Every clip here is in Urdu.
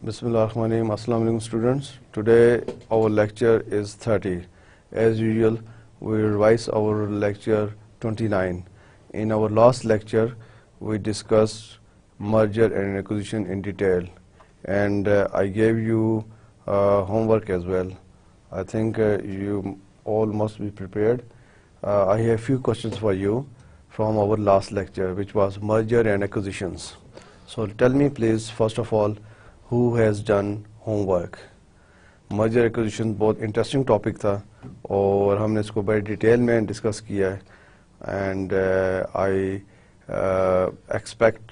Bismillahirrahmanirrahim. Assalamu alaikum students. Today our lecture is 30. As usual, we revise our lecture 29. In our last lecture, we discussed merger and acquisition in detail, and I gave you homework as well. I think you all must be prepared. I have few questions for you from our last lecture, which was merger and acquisitions. So tell me please, first of all, who has done homework. Merger acquisition بہت انٹرسٹنگ ٹاپک تھا اور ہم نے اس کو بڑی ڈیٹیل میں ڈسکس کیا ہے and I expect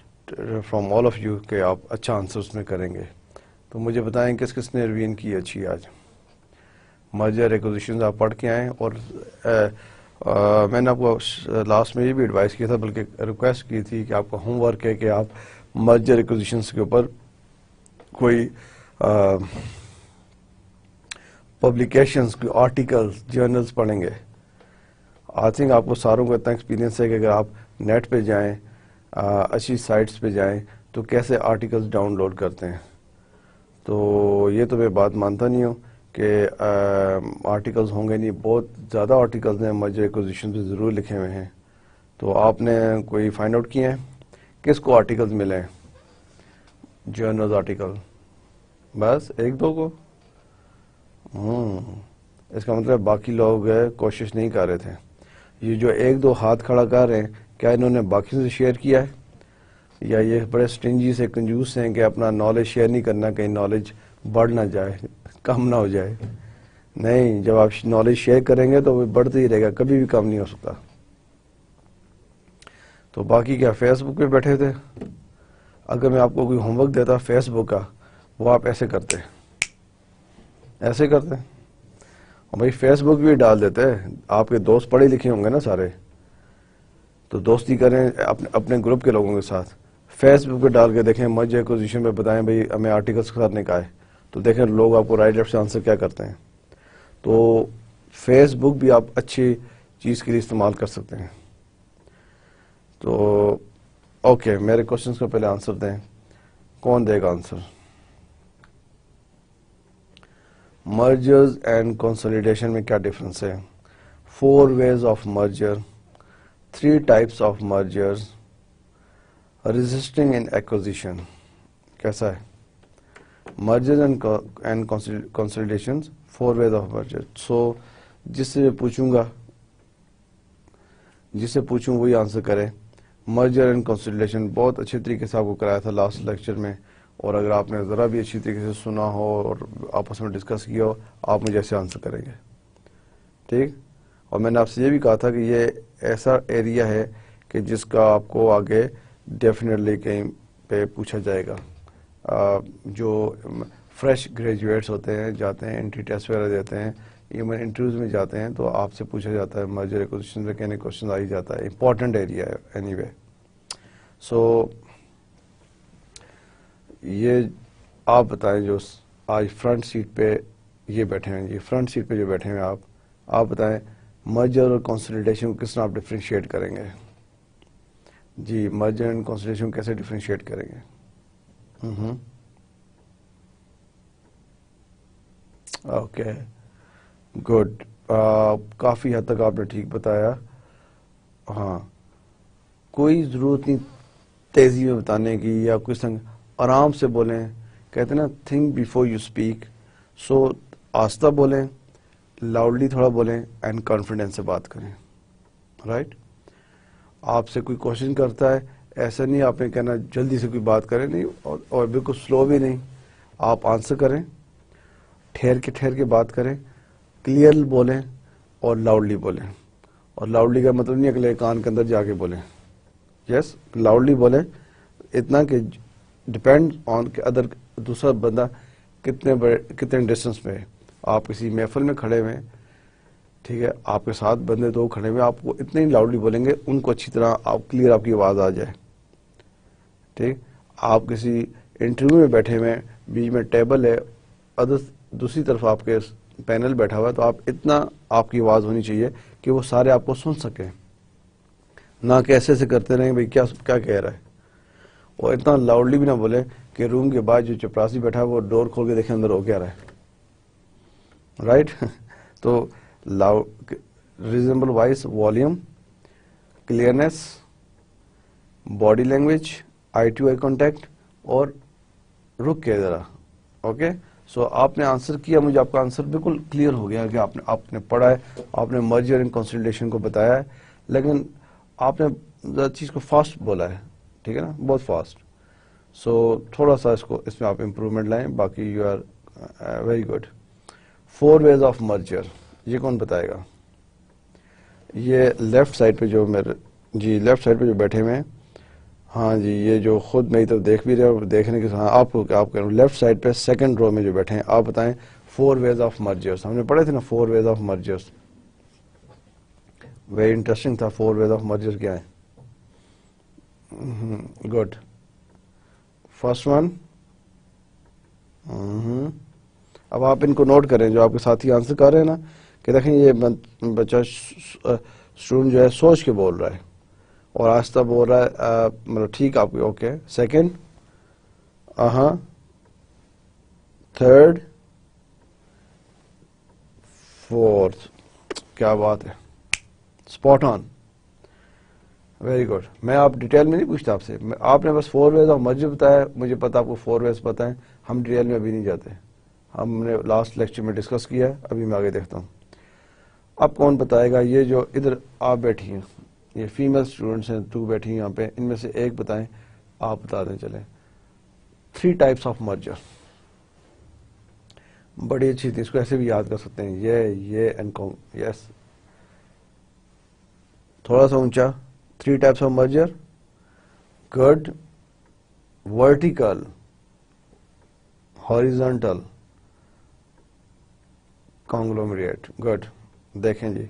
from all of you کہ آپ اچھا آنسر اس میں کریں گے. تو مجھے بتائیں کس کس نے ریویژن کی اچھی آج. مرجر ایکوزیشن آپ پڑھ کے آئیں, اور میں نے آپ کو لاسٹ میں یہ بھی ایڈوائز کیا تھا, بلکہ ریکویسٹ کی تھی کہ آپ کا ہوم ورک ہے کہ آپ مرجر ایکوزیشنس کے اوپر کوئی پبلیکیشنز, کوئی آرٹیکلز, جرنلز پڑھیں گے. آئی تھنک آپ کو ساروں کو اتنا ایکسپیرینس ہے کہ اگر آپ نیٹ پہ جائیں, اچھی سائٹس پہ جائیں, تو کیسے آرٹیکلز ڈاؤن لوڈ کرتے ہیں. تو یہ تو میں بات مانتا نہیں ہوں کہ آرٹیکلز ہوں گے نہیں, بہت زیادہ آرٹیکلز ہیں مرجر ایکوزیشن پہ ضرور لکھے ہوئے ہیں. تو آپ نے کوئی فائنڈ آؤٹ کیے ہیں کس کو آرٹیکلز ملے ہیں, جرنلز آرٹیکل؟ بس ایک دو کو. اس کا مطلب باقی لوگ کوشش نہیں کر رہے تھے. یہ جو ایک دو ہاتھ کھڑا کر رہے ہیں, کیا انہوں نے باقی سے شیئر کیا ہے, یا یہ بڑے سٹنجی سے کنجوس ہیں کہ اپنا نالج شیئر نہیں کرنا, کہیں نالج بڑھ نہ جائے, کم نہ ہو جائے. نہیں, جب آپ نالج شیئر کریں گے تو وہ بڑھتا ہی رہے گا, کبھی بھی کم نہیں ہو سکتا. تو باقی کیا فیس بک پہ بیٹھے تھے؟ اگر میں آپ کو کوئی ہوم ورک دیتا فیس بک کا, وہ آپ ایسے کرتے اور بھائی فیس بک بھی ڈال دیتے. آپ کے دوست پڑھے لکھے ہوں گے نا سارے, تو دوستی کریں اپنے گروپ کے لوگوں کے ساتھ. فیس بک پہ ڈال کے دیکھیں مرجر ایکوزیشن پہ, بتائیں بھائی ہمیں آرٹیکلس کے ساتھ نے کہا ہے, تو دیکھیں لوگ آپ کو رائٹ لیفٹ سے آنسر کیا کرتے ہیں. تو فیس بک بھی آپ اچھی چیز کے لیے استعمال کر سکتے ہیں. تو اوکے, میرے کوشچنس کو پہلے آنسر دیں. کون دے گا آنسر؟ مرجرز اینڈ کنسولیڈیشن میں کیا ڈفرنس ہے؟ 4 ways of merger, 3 types of mergers, resisting in acquisition. کیسا ہے mergers and consolidations, 4 ways of merger. So جس سے پوچھوں وہی آنسر کرے. مرجر اینڈ کنسولیڈیشن بہت اچھے طریقے سے آپ کو کرایا تھا لاسٹ لیکچر میں, اور اگر آپ نے ذرا بھی اچھی طریقے سے سنا ہو اور آپس میں ڈسکس کیا ہو, آپ مجھے ایسے آنسر کریں گے. ٹھیک. اور میں نے آپ سے یہ بھی کہا تھا کہ یہ ایسا ایریا ہے کہ جس کا آپ کو آگے ڈیفینیٹلی کہیں پہ پوچھا جائے گا. جو فریش گریجویٹس ہوتے ہیں, جاتے ہیں انٹری ٹیسٹ وغیرہ دیتے ہیں, ایون انٹرویوز میں جاتے ہیں, تو آپ سے پوچھا جاتا ہے مرجر ایکوزیشن پہ کہنے کوشچن آ ہی جاتا ہے. امپورٹنٹ ایریا ہے اینی وے. سو یہ آپ بتائیں جو آج فرنٹ سیٹ پہ یہ بیٹھے ہیں, یہ فرنٹ سیٹ پہ جو بیٹھے ہیں آپ بتائیں مرجر اور کنسولیڈیشن کو کس طرح آپ ڈفرینشیٹ کریں گے؟ جی, مرجر اینڈ کنسولیڈیشن کیسے ڈفرینشیٹ کریں گے؟ اوکے گڈ, کافی حد تک آپ نے ٹھیک بتایا. ہاں, کوئی ضرورت نہیں تیزی میں بتانے کی, یا کوئی سنگ آرام سے بولیں. کہتے ہیں نا تھنک بیفور یو اسپیک. سو آہستہ بولیں, لاؤڈلی تھوڑا بولیں, اینڈ کانفیڈینس سے بات کریں. رائٹ. آپ سے کوئی کوشچن کرتا ہے, ایسا نہیں آپ نے کہنا جلدی سے کوئی بات کریں, نہیں, اور بالکل سلو بھی نہیں. آپ آنسر کریں, ٹھہر کے بات کریں, کلیئر بولیں اور لاؤڈلی بولیں. اور لاؤڈلی کا مطلب نہیں اگلے کان کے اندر جا کے بولیں. یس, لاؤڈلی بولیں اتنا کہ ڈپینڈ آن کہ ادر دوسرا بندہ کتنے ڈسٹینس پہ ہے. آپ کسی محفل میں کھڑے ہوئے ہیں, ٹھیک ہے, آپ کے ساتھ بندے 2 کھڑے ہوئے, آپ کو اتنے ہی لاؤڈلی بولیں گے ان کو اچھی طرح آپ کلیئر آپ کی آواز آ جائے. ٹھیک. آپ کسی انٹرویو میں بیٹھے ہوئے ہیں, بیچ میں ٹیبل ہے, دوسری طرف آپ کے پینل بیٹھا ہوا ہے, تو آپ اتنا آپ کی آواز ہونی چاہیے کہ وہ سارے آپ کو سن سکیں, نہ کہ ایسے کرتے رہیں بھائی کیا کہہ رہا ہے. اور اتنا لاؤڈلی بھی نہ بولے کہ روم کے بعد جو چپراسی بیٹھا ہے وہ ڈور کھول کے دیکھیں اندر ہو کیا رہا ہے. رائٹ تو reasonable voice, volume, clearness, body language, eye to eye contact, اور رک کے ذرا. اوکے سو آپ نے آنسر کیا, مجھے آپ کا آنسر بالکل کلیئر ہو گیا کہ آپ نے پڑھا ہے, آپ نے مرجر اینڈ کنسولیڈیشن کو بتایا ہے, لیکن آپ نے چیز کو فاسٹ بولا ہے, ٹھیک ہے نا, بہت فاسٹ. سو تھوڑا سا اس میں آپ امپروومنٹ لائیں, باقی you are very good. 4 ways of merger, یہ کون بتائے گا؟ یہ لیفٹ سائڈ پہ جو میرے لیفٹ سائڈ پہ جو بیٹھے ہوئے ہیں, ہاں جی, یہ جو خود میری طرف دیکھ بھی رہے ہیں, دیکھنے کے ساتھ آپ کو آپ کہہ رہا ہوں, لیفٹ سائڈ پہ سیکنڈ رو میں جو بیٹھے ہیں, آپ بتائیں 4 ways آف مرجرس. ہم نے پڑھے تھے نا 4 ways of mergers, very interesting تھا. 4 ways آف مرجر کیا ہے؟ گڈ. فرسٹ ون, اب آپ ان کو نوٹ کریں, جو آپ کے ساتھی آنسر کر رہے ہیں نا, کہ دیکھیں یہ بچہ اسٹوڈنٹ جو ہے سوچ کے بول رہا ہے اور آہستہ بول رہا ہے, مطلب ٹھیک آپ کو. اوکے سیکنڈ, تھرڈ, فورتھ, کیا بات ہے, اسپاٹ آن, ویری گڈ. میں آپ ڈیٹیل میں نہیں پوچھتا آپ سے, آپ نے بس 4 ways آف مرجر بتایا, مجھے پتا آپ کو 4 ways پتہ ہیں, ہم ڈیٹیل میں ابھی نہیں جاتے, ہم نے لاسٹ لیکچر میں ڈسکس کیا ہے, ابھی میں آگے دیکھتا ہوں. اب کون بتائے گا؟ یہ جو ادھر آپ بیٹھی ہیں, یہ فیمیل اسٹوڈنٹس ہیں, 2 بیٹھی ہیں یہاں پہ, ان میں سے ایک بتائیں, آپ بتا دیں. چلیں 3 types آف مرجر, بڑی اچھی تھی, اس کو ایسے بھی یاد کر سکتے ہیں, یہ اینڈ یس, تھوڑا سا اونچا. 3 types of merger, good. Vertical, horizontal, conglomerate, good. دیکھیں جی,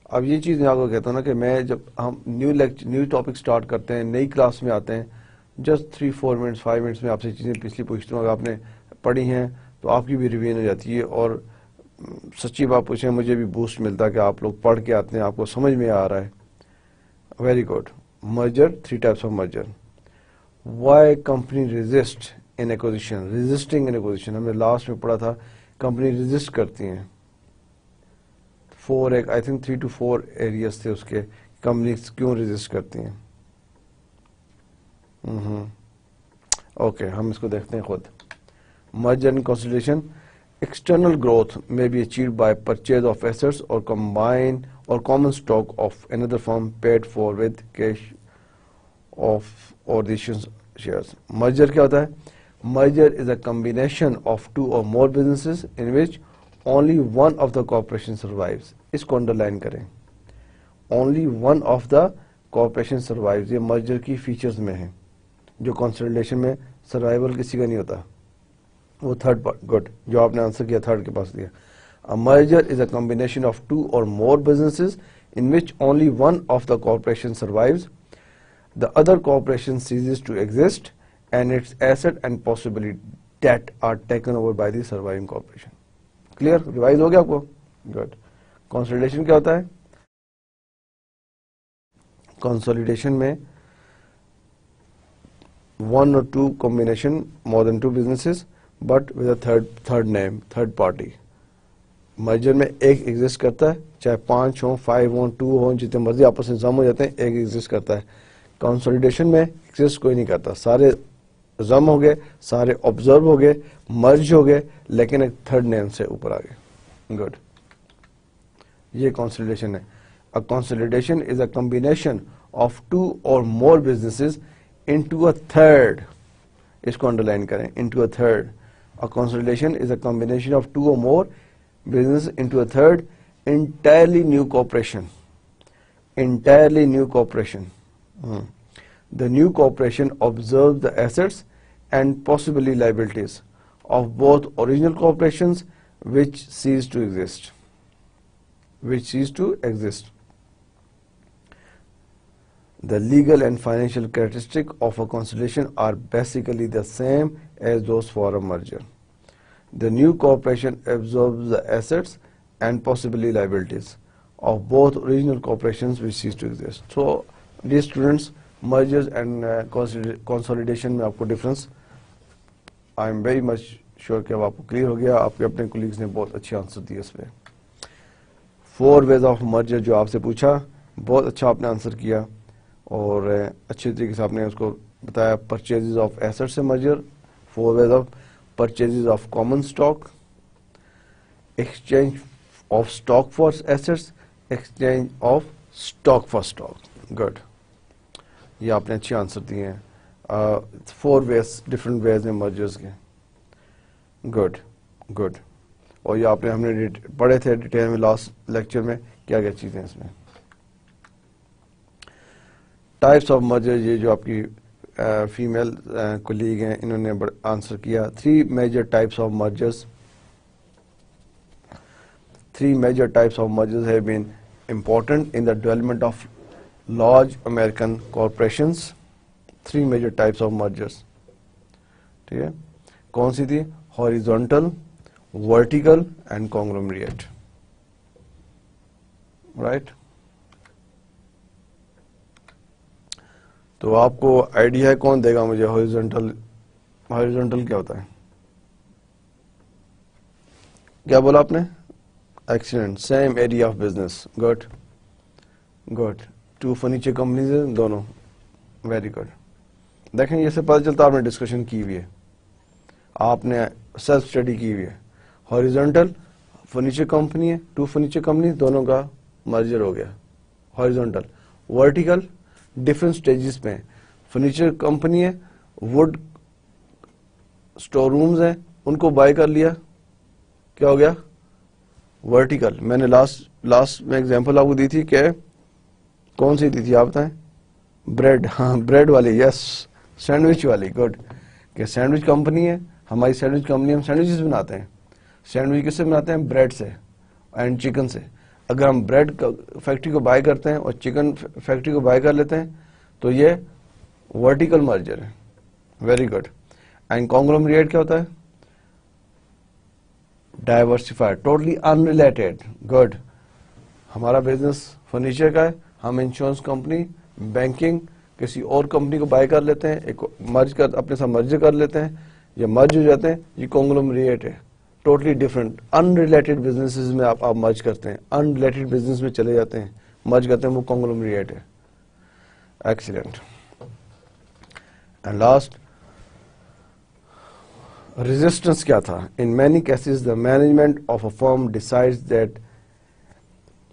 اب یہ چیز میں آپ کو کہتا ہوں نا کہ میں جب ہم نیو ٹاپک سٹارٹ کرتے ہیں, نئی کلاس میں آتے ہیں, جسٹ 3-4 منٹس 5 منٹس میں آپ سے چیزیں پچھلی پوچھتا ہوں, اگر آپ نے پڑھی ہیں تو آپ کی بھی ریویژن ہو جاتی ہے, اور سچی بات پوچھیں مجھے بھی بوسٹ ملتا ہے کہ آپ لوگ پڑھ کے آتے ہیں, آپ کو سمجھ میں آ رہا ہے. Very good. Merger, 3 types of merger. Why company resist an acquisition, resisting an acquisition, ہم نے لاسٹ میں پڑھا تھا کمپنی ریزسٹ کرتی ہیں. 4 آئی تھنک 3 to 4 ایریاز تھے اس کے, کمپنیز کیوں ریزسٹ کرتی ہیں. اوکے ہم اس کو دیکھتے ہیں خود. Merger and consolidation. External growth may be achieved by purchase of assets or combine or common stock of another firm paid for with cash of or the shares. Merger کیا ہوتا ہے؟ Merger is a combination of 2 or more businesses in which only one of the corporation survives. اس کو انڈرلائن کریں. Only one of the corporation survives. یہ merger کی فیچرز میں ہے, جو کنسولیڈیشن میں سروائیول کسی کا نہیں ہوتا. وہ تھرڈ پارٹ. گڈ, جو آپ نے آنسر کیا تھرڈ کے پاس دیا. A merger is a combination of 2 or more businesses in which only one of the corporation survives, the other corporation ceases to exist, and its asset and possibly debt are taken over by the surviving corporation. Clear? Revise ہو گیا آپ کو؟ گڈ. کنسولیڈیشن کیا ہوتا ہے؟ کنسولیڈیشن میں 1 or 2 combination, more than 2 businesses, but with a third name, third party. Merger میں ایک ایگزسٹ کرتا ہے, چاہے 5 ہوں, 5 ہوں, 2 ہوں, جتنے مرضی آپس میں ضم ہو جاتے ہیں, ایک ایگزسٹ کرتا ہے. کنسولیڈیشن میں ایگزسٹ کوئی نہیں کرتا, سارے ضم ہو گئے, سارے آبزرو ہو گئے, مرج ہو گئے, لیکن ایک تھرڈ نیم سے اوپر آ گئے. گڈ. یہ کنسولیڈیشن ہے. A consolidation is a combination of 2 or more businesses into a third. اس کو انڈرلائن کریں, into a third. A consolidation is a combination of 2 or more businesses into a third entirely new corporation. Entirely new corporation. The new corporation observes the assets and possibly liabilities of both original corporations which cease to exist. Which cease to exist. The legal and financial characteristics of a consolidation are basically the same as those for a merger. The new corporation absorbs the assets and possibly liabilities of both original corporations which cease to exist. So, dear students, mergers and consolidation میں آپ کو difference I am very much sure کہ اب آپ کو کلیئر ہو گیا. آپ کے اپنے کولیگز نے بہت اچھے آنسر دیے اس پہ. 4 ways آف مرجر جو آپ سے پوچھا, بہت اچھا آپ نے آنسر کیا اور اچھے طریقے سے آپ نے اس کو بتایا. پرچیزز آف ایسٹ سے merger, 4 ways of purchases of common stock, exchange of stock for assets, exchange of stock for stock. Good, یہ آپ نے اچھے آنسر دیے ہیں. 4 ways, ڈفرنٹ ویز ہیں مرجرز کے. Good good. اور یہ آپ نے ہم نے پڑھے تھے ڈیٹیل میں لاسٹ لیکچر میں کیا کیا چیزیں اس میں. ٹائپس آف مرجر, یہ جو آپ کی فیمیل کولیگ ہیں انہوں نے آنسر کیا. 3 major types of mergers. 3 major types of mergers have been important in the development of large American corporations. 3 major types of mergers. ٹھیک ہے, کون سی تھی؟ horizontal, vertical and conglomerate. Right? تو آپ کو آئیڈیا ہے, کون دے گا مجھے ہاریزونٹل کیا ہوتا ہے؟ کیا بولا آپ نے؟ Excellent. Same area of business. Good good. 2 furniture companies ہیں دونوں. Very good. دیکھیں یہ سے پتہ چلتا آپ نے ڈسکشن کی ہوئی ہے, آپ نے سیلف اسٹڈی کی ہوئی ہے. ہاریزونٹل فرنیچر کمپنی ہے, 2 فرنیچر کمپنی, دونوں کا مرجر ہو گیا ہاریزونٹل. ورٹیکل ڈفرنٹ سٹیجز پہ, فرنیچر کمپنی ہے, ووڈ اسٹور رومز ہیں, ان کو بائی کر لیا, کیا ہو گیا؟ ورٹیکل. میں نے لاسٹ میں ایگزامپل آپ کو دی تھی کہ کون سی دی تھی آپ بتائیں؟ بریڈ. ہاں بریڈ والی, یس, سینڈوچ والی. گڈ. کہ سینڈوچ کمپنی ہے ہماری, سینڈوچ کمپنی, ہم سینڈوچز بناتے ہیں. سینڈوچ کس سے بناتے ہیں؟ بریڈ سے اینڈ چکن سے. اگر ہم بریڈ فیکٹری کو بائی کرتے ہیں اور چکن فیکٹری کو بائی کر لیتے ہیں تو یہ ورٹیکل مرجر ہے. Very good. اینڈ کانگلومریٹ کیا ہوتا ہے؟ ڈائیورسفائڈ, ٹوٹلی ان ریلیٹڈ. گڈ. ہمارا بزنس فرنیچر کا ہے, ہم انشورنس کمپنی, بینکنگ, کسی اور کمپنی کو بائی کر لیتے ہیں, ایک اپنے ساتھ مرج کر لیتے ہیں, یہ مرج ہو جاتے ہیں, یہ کانگلومریٹ ہے. Totally different in related business میں آپ مرج کرتے ہیں, ان ریلیٹڈ بزنس میں چلے جاتے ہیں, مرج کرتے ہیں, وہ کانگلومریٹ ہے. ایکسیلنٹ. اینڈ لاسٹ, ریزسٹنس کیا تھا؟ In many cases the management of a firm decides that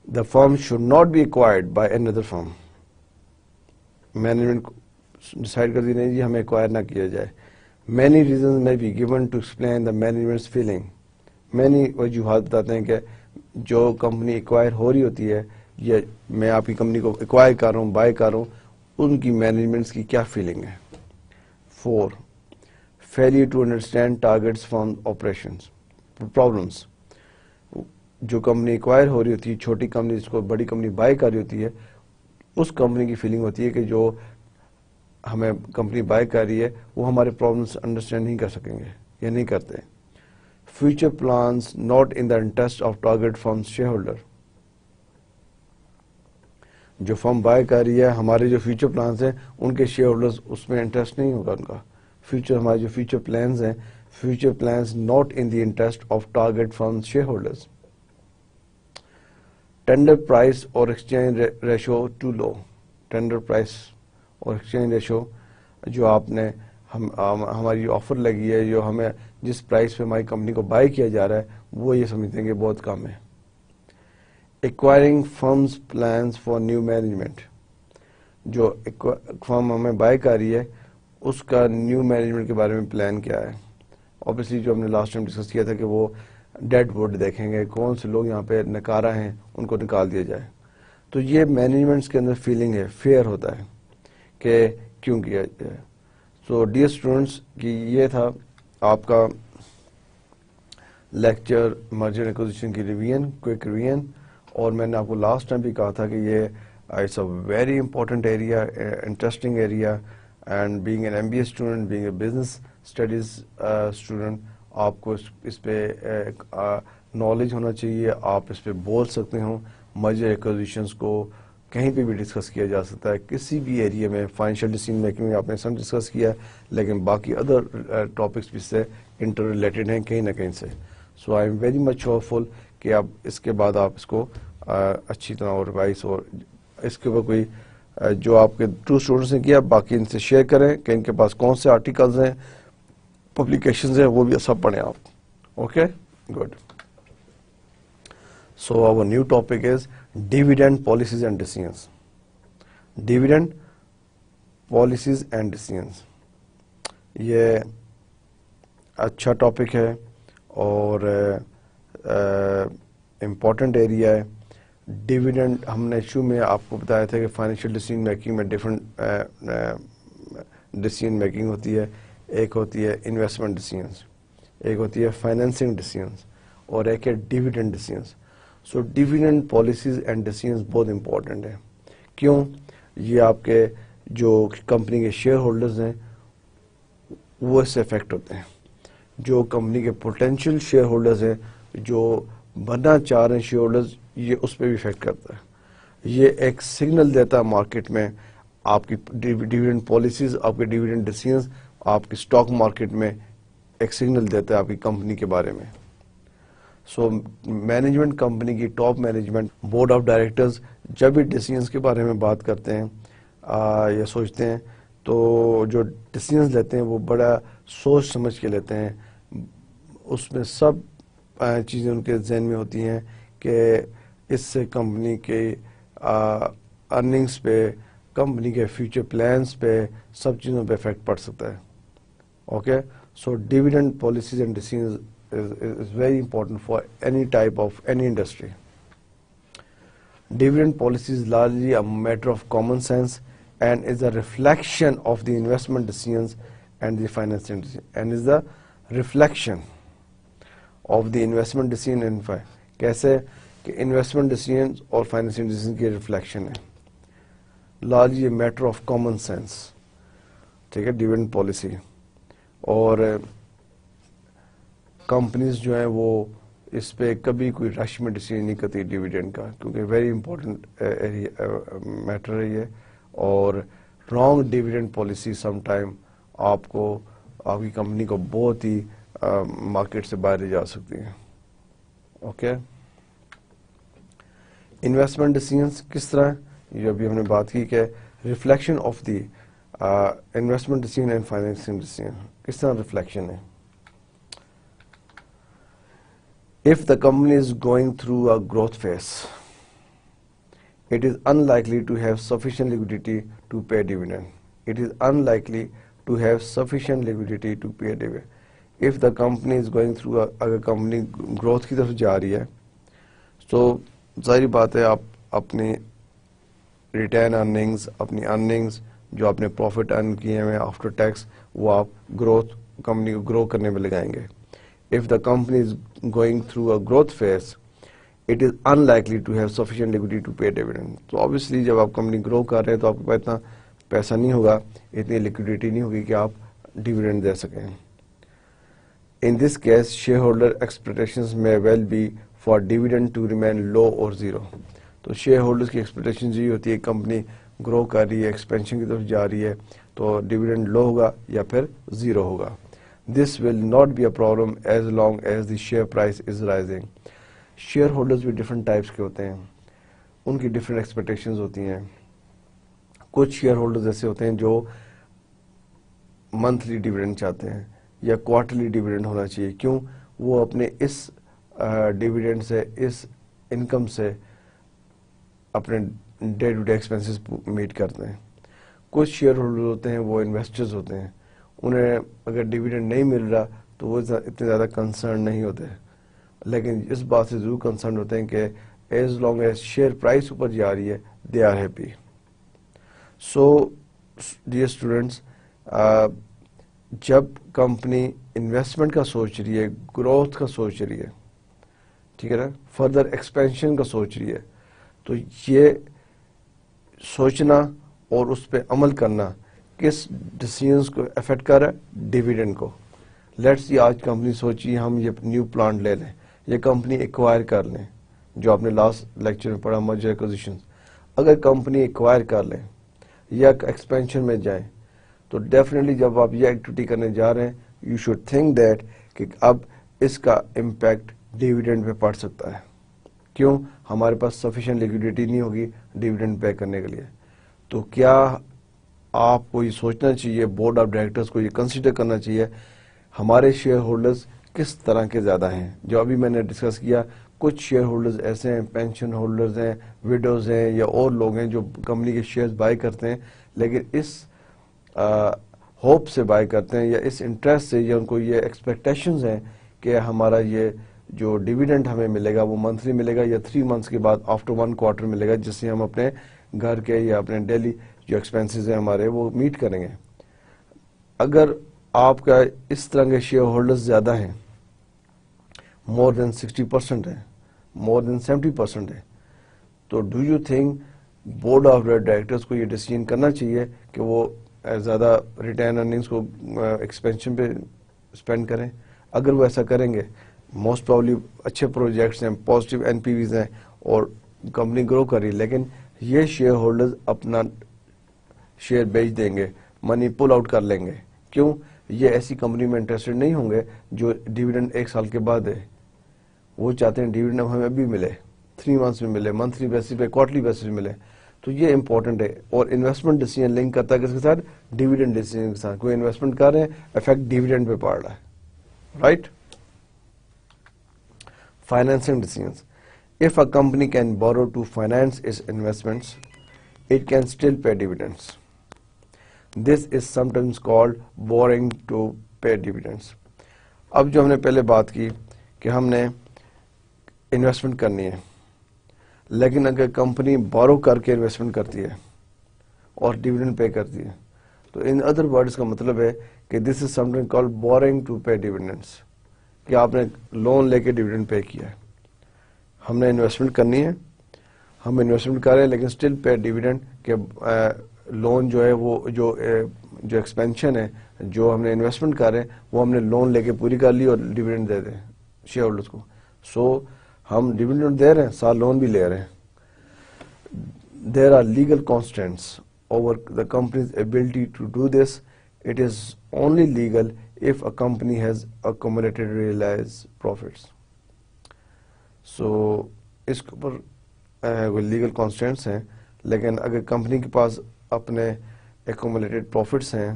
the firm should not be acquired by another firm. Management decide کر دی نہیں جی ہمیں ایکوائر نہ کیا جائے. Many reasons may be given to explain the management's feeling. Many وجوہات بتاتے ہیں کہ جو کمپنی ایکوائر ہو رہی ہوتی ہے, یا میں آپ کی کمپنی کو ایکوائر کر رہا ہوں, بائی کر رہا ہوں, ان کی مینجمنٹس کی کیا فیلنگ ہے. 4, failure to understand targets from operations. Problems. جو کمپنی ایکوائر ہو رہی ہوتی ہے, چھوٹی کمپنی جس کو بڑی کمپنی بائی کر رہی ہوتی ہے, اس کمپنی کی فیلنگ ہوتی ہے کہ جو ہمیں کمپنی بائی کر رہی ہے وہ ہمارے پرابلمس انڈرسٹینڈ نہیں کر سکیں گے یا نہیں کرتے. Future plans not in the interest of target firm share holder. جو فرم بائی کر رہی ہے, ہمارے جو فیوچر پلانس ہیں ان کے شیئر ہولڈرز اس میں انٹرسٹ نہیں ہوگا ان کا. فیوچر ہمارے جو فیوچر پلانز ہیں, future plans not in the interest of target firm shareholders. Tender price اور exchange ratio too low. Tender price اور ایکسچینج ریشو جو آپ نے ہماری آفر لگی ہے, جو ہمیں جس پرائس پہ ہماری کمپنی کو بائی کیا جا رہا ہے, وہ یہ سمجھتے ہیں کہ بہت کم ہے. Acquiring firm's plans for new management. جو فرم ہمیں بائی کر رہی ہے اس کا نیو مینجمنٹ کے بارے میں پلان کیا ہے. اوبیسلی جو ہم نے لاسٹ ٹائم ڈسکس کیا تھا کہ وہ ڈیڈ ووڈ دیکھیں گے, کون سے لوگ یہاں پہ نکارا ہیں ان کو نکال دیا جائے. تو یہ مینجمنٹس کے اندر فیلنگ ہے, فیئر ہوتا ہے کہ کیوں کیا جائے. سو ڈیئر اسٹوڈنٹس, کہ یہ تھا آپ کا لیکچر مرجر ایکوزیشن کی ریویژن, کوئک ریویژن. اور میں نے آپ کو لاسٹ ٹائم بھی کہا تھا کہ یہ it's a very important area, interesting area, and being an MBA student, being a business studies student, آپ کو اس پہ نالج ہونا چاہیے, آپ اس پہ بول سکتے ہو مرجر ایکوزیشنس کو کہیں پہ بھی ڈسکس کیا جا سکتا ہے، کسی بھی ایریا میں. فائنینشیل ڈیسیژن میکنگ میں آپ نے سم ڈسکس کیا ہے، لیکن باقی ادر ٹاپکس بھی سے انٹر ریلیٹڈ ہیں کہیں نہ کہیں سے. So I am very much hopeful کہ اب اس کے بعد آپ اس کو اچھی طرح اور ریوائز، اور اس کے اوپر کوئی جو آپ کے 2 اسٹوڈنٹس نے کیا باقی ان سے شیئر کریں کہ ان کے پاس کون سے آرٹیکلز ہیں، پبلیکیشنز ہیں، وہ بھی سب پڑھیں آپ. Okay good. So our new topic is dividend policies and decisions. Dividend policies and decisions. یہ اچھا ٹاپک ہے اور امپورٹنٹ ایریا ہے. ڈیویڈنڈ ہم نے شروع میں آپ کو بتایا تھا کہ فائنینشیل ڈیسیژن میکنگ میں ڈفرینٹ ڈیسیژن میکنگ ہوتی ہے. ایک ہوتی ہے انویسٹمنٹ ڈیسیژنس، ایک ہوتی ہے فائنینسنگ ڈیسیژنس، اور ایک ہے dividend decisions. So dividend policies and decisions بہت امپورٹنٹ ہیں. کیوں؟ یہ آپ کے جو کمپنی کے شیئر ہولڈرز ہیں وہ اس سے افیکٹ ہوتے ہیں. جو کمپنی کے پوٹینشیل شیئر ہولڈرز ہیں، جو بننا چاہ رہے ہیں شیئر ہولڈرز، یہ اس پہ بھی افیکٹ کرتا ہے. یہ ایک سگنل دیتا ہے مارکیٹ میں، آپ کی ڈیویڈنڈ پالیسیز، آپ کے ڈیویڈنڈ ڈیسیژنس آپ کی اسٹاک مارکیٹ میں ایک سگنل دیتا ہے آپ کی کمپنی کے بارے میں. سو مینجمنٹ، کمپنی کی top management, board of directors جب بھی ڈیسیژنس کے بارے میں بات کرتے ہیں یا سوچتے ہیں، تو جو ڈیسیژنس لیتے ہیں وہ بڑا سوچ سمجھ کے لیتے ہیں. اس میں سب چیزیں ان کے ذہن میں ہوتی ہیں کہ اس سے کمپنی کے ارننگز پہ، کمپنی کے فیوچر پلانز پہ، سب چیزوں پہ افیکٹ پڑ سکتا ہے. Okay. So dividend policies and decisions is very important for any type of any industry. Dividend policy is largely a matter of common sense and is a reflection of the investment decisions and the financing decisions, and is the reflection of the investment decision and کیسے کہ investment decisions اور financing decisions کی reflection ہے. largely a matter of common sense. ٹھیک ہے. dividend policy اور کمپنیز جو ہیں وہ اس پہ کبھی کوئی رش میں ڈیسیژن نہیں کرتی ڈیویڈنڈ کا، کیونکہ ویری امپورٹنٹ میٹر ہے یہ. اور wrong dividend policy some time آپ کو، آپ کی کمپنی کو بہت ہی مارکیٹ سے باہر لے جا سکتی ہیں. اوکے. انویسٹمنٹ ڈیسیژنس کس طرح، یہ ابھی ہم نے بات کی کہ reflection of the investment decision and financing decision کس طرح ریفلیکشن ہے. If the company is going through a growth phase, it is unlikely to have sufficient liquidity to pay dividend. It is unlikely to have sufficient liquidity to pay dividend. If the company is going through اگر کمپنی گروتھ کی طرف جا رہی ہے تو ظاہری بات ہے آپ اپنی ریٹرن ارننگز، اپنی ارننگز جو آپ نے پروفٹ ارن کیے ہیں آفٹر ٹیکس، وہ آپ گروتھ، کمپنی کو گرو کرنے میں لگائیں گے. If the company is going through a growth phase, it is unlikely to have sufficient liquidity to pay dividend. تو obviously جب آپ کمپنی گرو کر رہے ہیں تو آپ کے پاس اتنا پیسہ نہیں ہوگا، اتنی liquidity نہیں ہوگی کہ آپ ڈیویڈنڈ دے سکیں. In this case, shareholder expectations may well be for dividend to remain low or zero. تو شیئر ہولڈرز کی ایکسپیکٹیشن یہ ہوتی ہے کمپنی گرو کر رہی ہے، ایکسپینشن کی طرف جا رہی ہے، تو ڈیویڈنڈ لو ہوگا یا پھر زیرو ہوگا. This will not be a problem as long as the share price is rising. Share holders بھی ڈفرینٹ ٹائپس کے ہوتے ہیں، ان کی ڈفرینٹ ایکسپیکٹیشنز ہوتی ہیں. کچھ شیئر ہولڈرز ایسے ہوتے ہیں جو منتھلی ڈیویڈنڈ چاہتے ہیں یا کوارٹرلی ڈیویڈنڈ ہونا چاہیے. کیوں؟ وہ اپنے اس ڈیویڈنڈ سے، اس انکم سے اپنے day to day expenses meet کرتے ہیں. کچھ شیئر ہولڈر ہوتے ہیں وہ انویسٹرز ہوتے ہیں، انہیں اگر ڈیویڈنڈ نہیں مل رہا تو وہ اتنے زیادہ کنسرن نہیں ہوتے، لیکن اس بات سے ضرور کنسرن ہوتے ہیں کہ as long as share price اوپر جا رہی ہے they are happy. So dear students, جب کمپنی انویسٹمنٹ کا سوچ رہی ہے، گروتھ کا سوچ رہی ہے، ٹھیک ہے نا، فردر ایکسپینشن کا سوچ رہی ہے، تو یہ سوچنا اور اس پہ عمل کرنا کس ڈیسیژنس کو افیکٹ کر رہا ہے؟ ڈیویڈنڈ کو. لیٹس سی آج کمپنی سوچی ہم یہ نیو پلانٹ لے لیں، یہ کمپنی ایکوائر کر لیں، جو آپ نے لاسٹ لیکچر میں پڑھا مرجر ایکوزیشن. اگر کمپنی ایکوائر کر لیں یا ایکسپینشن میں جائیں تو ڈیفینیٹلی جب آپ یہ ایکٹیویٹی کرنے جا رہے ہیں یو شوڈ تھنک دیٹ کہ اب اس کا امپیکٹ ڈیویڈنڈ پہ پڑ سکتا ہے. کیوں؟ ہمارے پاس سفیشینٹ لیکوڈیٹی نہیں ہوگی ڈیویڈنڈ پے کرنے کے لیے. تو کیا آپ کو یہ سوچنا چاہیے, بورڈ آف ڈائریکٹرز کو یہ کنسیڈر کرنا چاہیے ہمارے شیئر ہولڈرز کس طرح کے زیادہ ہیں. جو ابھی میں نے ڈسکس کیا, کچھ شیئر ہولڈرز ایسے ہیں, پینشن ہولڈرز ہیں, ویڈوز ہیں یا اور لوگ ہیں جو کمپنی کے شیئرز بائی کرتے ہیں, لیکن اس ہوپ سے بائی کرتے ہیں یا اس انٹرسٹ سے, یا ان کو یہ ایکسپیکٹیشنز ہیں کہ ہمارا یہ جو ڈیویڈنڈ ہمیں ملے گا وہ منتھلی ملے گا یا 3 months کے بعد آفٹر 1 quarter ملے گا, جس سے ہم اپنے گھر کے یا اپنے ڈیلی جو ایکسپینسز ہیں ہمارے وہ میٹ کریں گے. اگر آپ کا اس طرح کے شیئر ہولڈرز زیادہ ہیں, مور دین 60% ہے, مور دین 70% ہے, تو do you think board of directors کو یہ ڈیسیژن کرنا چاہیے کہ وہ زیادہ ریٹرن ارننگز کو ایکسپینشن پہ اسپینڈ کریں؟ اگر وہ ایسا کریں گے موسٹ پرابلی اچھے پروجیکٹس ہیں, پازیٹیو این پی ویز ہیں اور کمپنی گرو کر رہی ہے, لیکن یہ شیئر ہولڈرز اپنا شیئر بیچ دیں گے, منی پل آؤٹ کر لیں گے. کیوں؟ یہ ایسی کمپنی میں انٹرسٹڈ نہیں ہوں گے جو ڈیویڈنڈ 1 سال کے بعد ہے. وہ چاہتے ہیں ڈیویڈنڈ ہمیں ابھی ملے, 3 months میں ملے, منتھلی بیسس پہ, کوارٹرلی بیسس پہ ملے. تو یہ امپورٹنٹ ہے. اور انویسٹمنٹ ڈیسیژن لنک کرتا ہے کس کے ساتھ؟ ڈیویڈنڈ ڈیسیژن کے ساتھ. کوئی انویسٹمنٹ کر رہے ہیں, افیکٹ ڈیویڈنڈ پہ پڑ رہا ہے, right? Financing decisions. If a company can borrow to finance its investments, it can still pay dividends. This is sometimes called borrowing to pay dividends. اب جو ہم نے پہلے بات کی کہ ہم نے انویسٹمنٹ کرنی ہے, لیکن اگر کمپنی بورو کر کے انویسٹمنٹ کرتی ہے اور ڈیویڈنڈ پے کرتی ہے, تو ان ادر ورڈز کا مطلب ہے کہ this is something called borrowing to pay dividends, کہ آپ نے لون لے کے ڈیویڈنڈ پے کیا ہے. ہم نے انویسٹمنٹ کرنی ہے, ہم انویسٹمنٹ کر رہے ہیں لیکن اسٹل پے ڈیویڈنڈ, کہ لون جو ہے وہ جو ایکسپینشن ہے جو ہم نے انویسٹمنٹ کر رہے ہیں وہ ہم نے لون لے کے پوری کر لی اور ڈیویڈنڈ دے دیں شیئر ہولڈرز کو. سو ہم ڈیویڈنڈ دے رہے ہیں, ساتھ لون بھی لے رہے ہیں. There are legal constraints over the company's ability to do this. It is only legal if a company has accumulated realized profits. So اس کے اوپر لیگل کانسٹینٹس ہیں, لیکن اگر کمپنی کے پاس اپنے ایکومولیٹڈ پروفٹس ہیں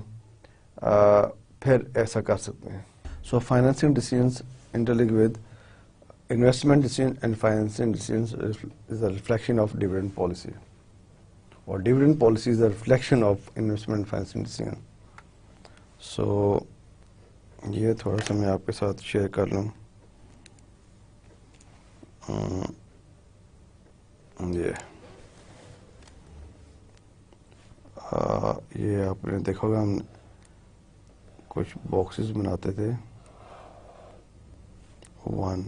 پھر ایسا کر سکتے ہیں. So financing decisions interlink with investment decision and financing decisions is a reflection of dividend policy, or dividend policy is a reflection of investment and financing decision. So یہ تھوڑا سا میں آپ کے ساتھ شیئر کر لوں. یہ آپ نے دیکھا ہوگا ہم کچھ باکسز بناتے تھے, 1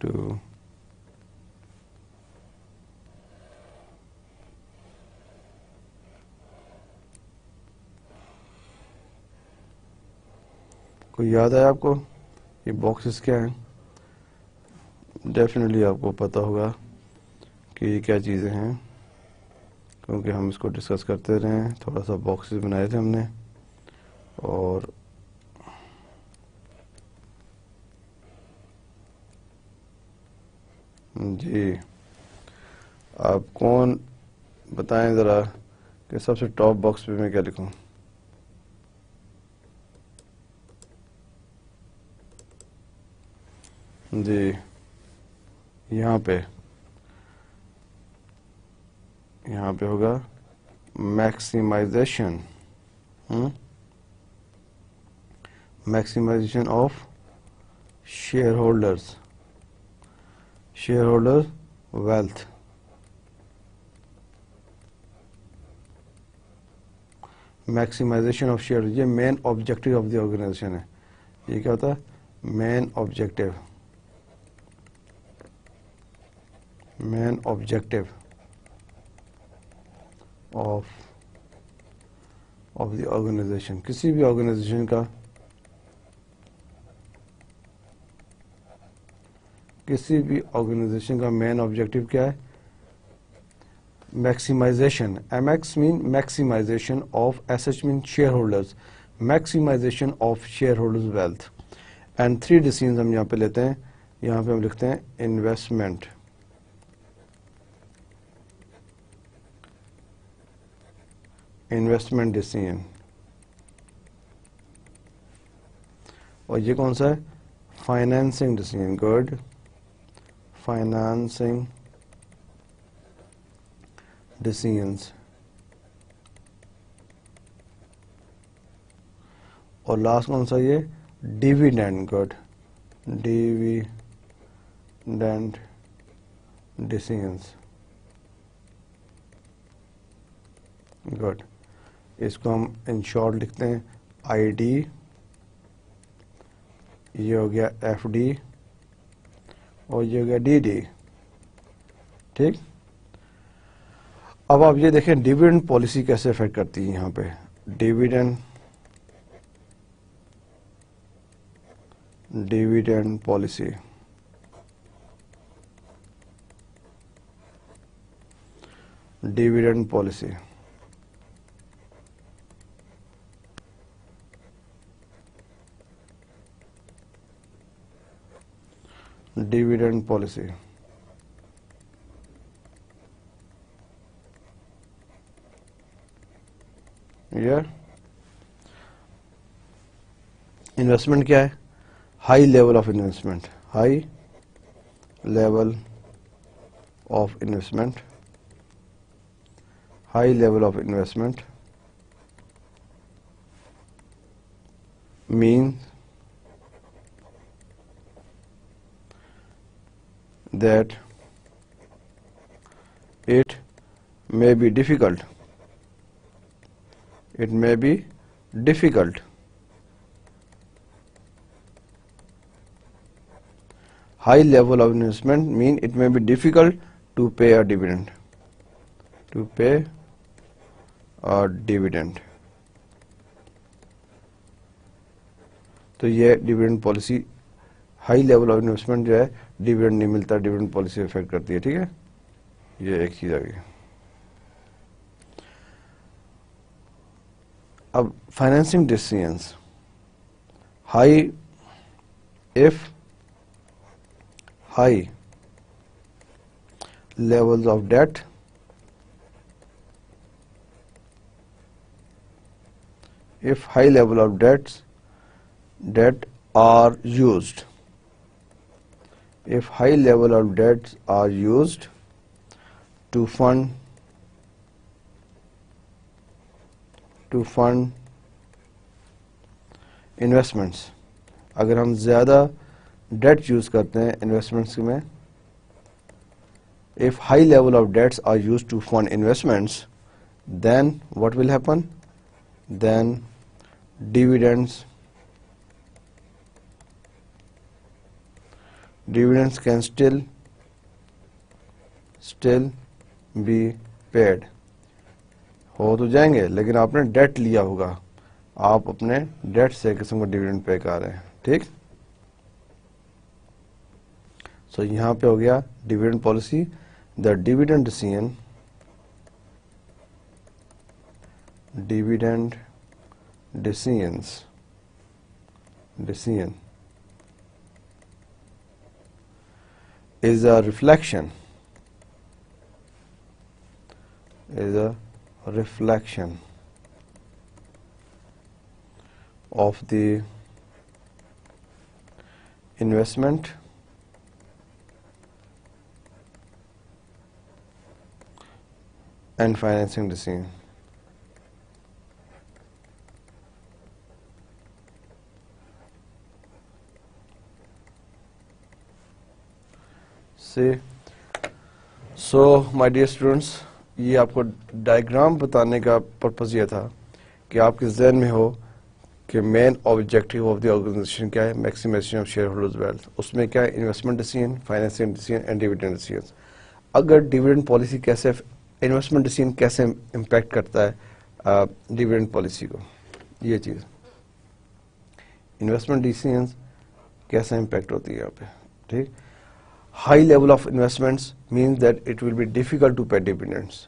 2 کوئی یاد ہے آپ کو یہ باکسز کیا ہیں؟ ڈیفینیٹلی آپ کو پتا ہوگا کہ یہ کیا چیزیں ہیں, کیونکہ ہم اس کو ڈسکس کرتے رہے ہیں. تھوڑا سا باکسز بنائے تھے ہم نے, اور جی آپ کون بتائیں ذرا کہ سب سے ٹاپ باکس پہ میں کیا لکھوں؟ جی یہاں پہ ہوگا maximisation of shareholder wealth. Maximisation of share, یہ main objective of the organisation ہے. یہ کیا ہوتا ہے؟ Main objective of the organisation. کسی بھی آرگنائزیشن کا کسی بھی آرگنائزیشن کا مین آبجیکٹو کیا ہے؟ Maximisation. MX main maximisation of ایسٹ main shareholders, maximisation of share holders wealth. And 3 decisions ہم یہاں پہ لیتے ہیں. یہاں پہ ہم لکھتے ہیں انویسٹمنٹ, انویسٹمنٹ ڈیسیژن. اور یہ کون سا ہے؟ Financing decision. گڈ. فائنانسنگ ڈیسیژنس. اور لاسٹ کون سا؟ یہ ڈیویڈینڈ. گڈ. ڈیویڈینڈ ڈیسیژنس. گڈ. اس کو ہم ان شارٹ لکھتے ہیں ID. یہ ہو گیا FD اور یہ ہو گیا DD. ٹھیک. اب آپ یہ دیکھیں ڈیویڈنڈ پالیسی کیسے افیکٹ کرتی ہے. یہاں پہ dividend policy. Dividend policy dividend policy. Investment کیا ہے؟ High level of investment. High level of investment. High level of investment means that it may be difficult. It may be difficult. High level of investment mean it may be difficult to pay a dividend. To pay a dividend. تو یہ dividend policy high level of investment جو ہے ڈیویڈنڈ نہیں ملتا, ڈیویڈنڈ پالیسی افیکٹ کرتی ہے. ٹھیک ہے, یہ ایک چیز آ گئی. اب financing decisions. High if high levels of debt if high level of debt are used. If high level of debts are used to fund investments, اگر ہم زیادہ ڈیٹ یوز کرتے ہیں انویسٹمنٹس میں, if high level of debts are used to fund investments, then what will happen? Then dividends can still be paid. ہو تو جائیں گے لیکن آپ نے ڈیٹ لیا ہوگا, آپ اپنے ڈیٹ سے قسم کا ڈیویڈنڈ پے کر رہے ہیں. ٹھیک. سو یہاں پہ ہو گیا dividend policy. The dividend decision is a reflection of the investment and financing decision. So my dear students, یہ آپ کو ڈائیگرام بتانے کا پرپز یہ تھا کہ آپ کے ذہن میں ہو کہ main objective of the organisation کیا ہے, maximisation of share holders wealth. اس میں کیا ہے؟ Investment decision, financing decision and dividend decision. اگر ڈیویڈنڈ پالیسی کیسے, انویسٹمنٹ ڈیسیژن کیسے امپیکٹ کرتا ہے ڈیویڈنڈ پالیسی کو, یہ چیز انویسٹمنٹ ڈیسیژن کیسے امپیکٹ ہوتی ہے یہاں پہ. ٹھیک. high level of investments means that it will be difficult to pay dividends.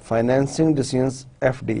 Financing decisions FD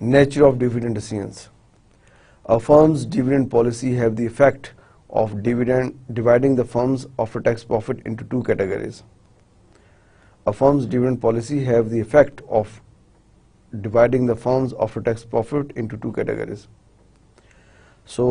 Nature of dividend decisions. A firm's dividend policy have the effect of dividing the firm's after-tax profit into two categories. A firm's dividend policy have the effect of dividing the firm's after-tax profit into two categories. So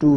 two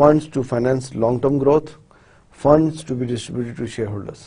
Funds to finance long-term growth, funds to be distributed to shareholders.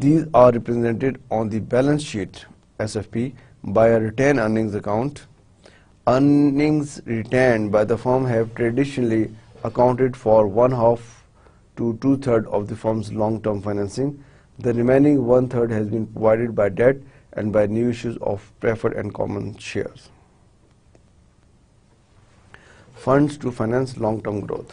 These are represented on the balance sheet SFP by a retained earnings account. Earnings retained by the firm have traditionally accounted for 1/2 to 2/3 of the firm's long-term financing. The remaining 1/3 has been provided by debt and by new issues of preferred and common shares. Funds to finance long-term growth.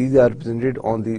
These are represented on the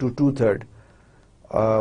to 2/3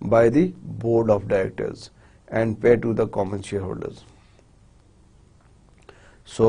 by the board of directors and pay to the common shareholders. So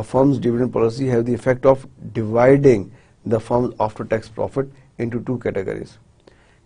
a firm's dividend policy have the effect of dividing the firm's after tax profit into two categories.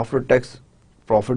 after tax profit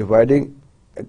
dividing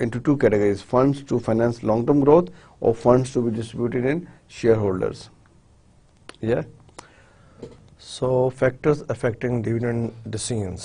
into two categories, funds to finance long term growth or funds to be distributed in shareholders. Yeah. So factors affecting dividend decisions.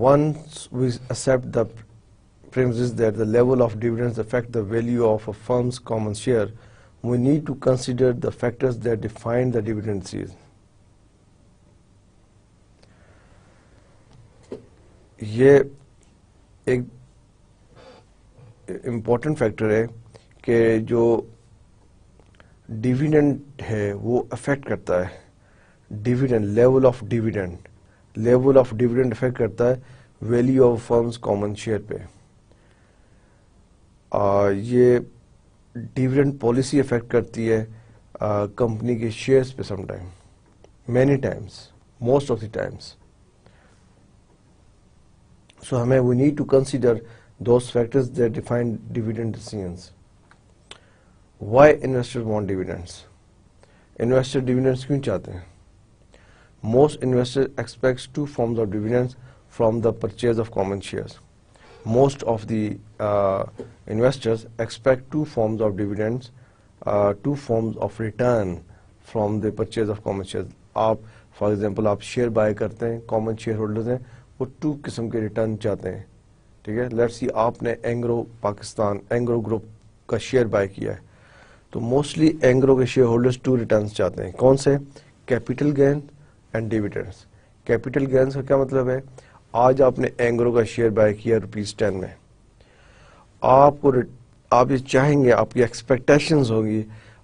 once we accept the premises that the level of dividends affect the value of a firm's common share, we need to consider the factors that define the dividend season. یہ ایک امپورٹنٹ فیکٹر ہے کہ جو ڈیویڈنڈ ہے وہ افیکٹ کرتا ہے dividend level of dividend affect کرتا ہے value of firm's common share پہ. یہ ڈیویڈنڈ پالیسی افیکٹ کرتی ہے کمپنی کے شیئرز پہ some time, many Times, most of the times. So we need to consider those factors that define dividend decisions. Why investors want dividends? Investor dividends kyun chahte hain? Most investors expect two forms of dividends from the purchase of common shares. Most of the investors expect two forms of dividends, two forms of return from the purchase of common shares. For example, آپ شیئر بائی کرتے ہیں, کامن شیئر ہولڈرز ہیں, وہ 2 قسم کے ریٹرن چاہتے ہیں. ٹھیک ہے, لیٹس سی آپ نے اینگرو گروپ کا شیئر بائی کیا ہے, تو موسٹلی اینگرو کے شیئر ہولڈرز 2 ریٹرنز چاہتے ہیں. کون سے؟ Capital gain and dividends. Capital gains کا کیا مطلب ہے؟ آج آپ نے اینگرو کا شیئر بائی کیا ₹10 میں, آپ یہ چاہیں گے, آپ کی ایکسپیکٹیشنز ہوگی,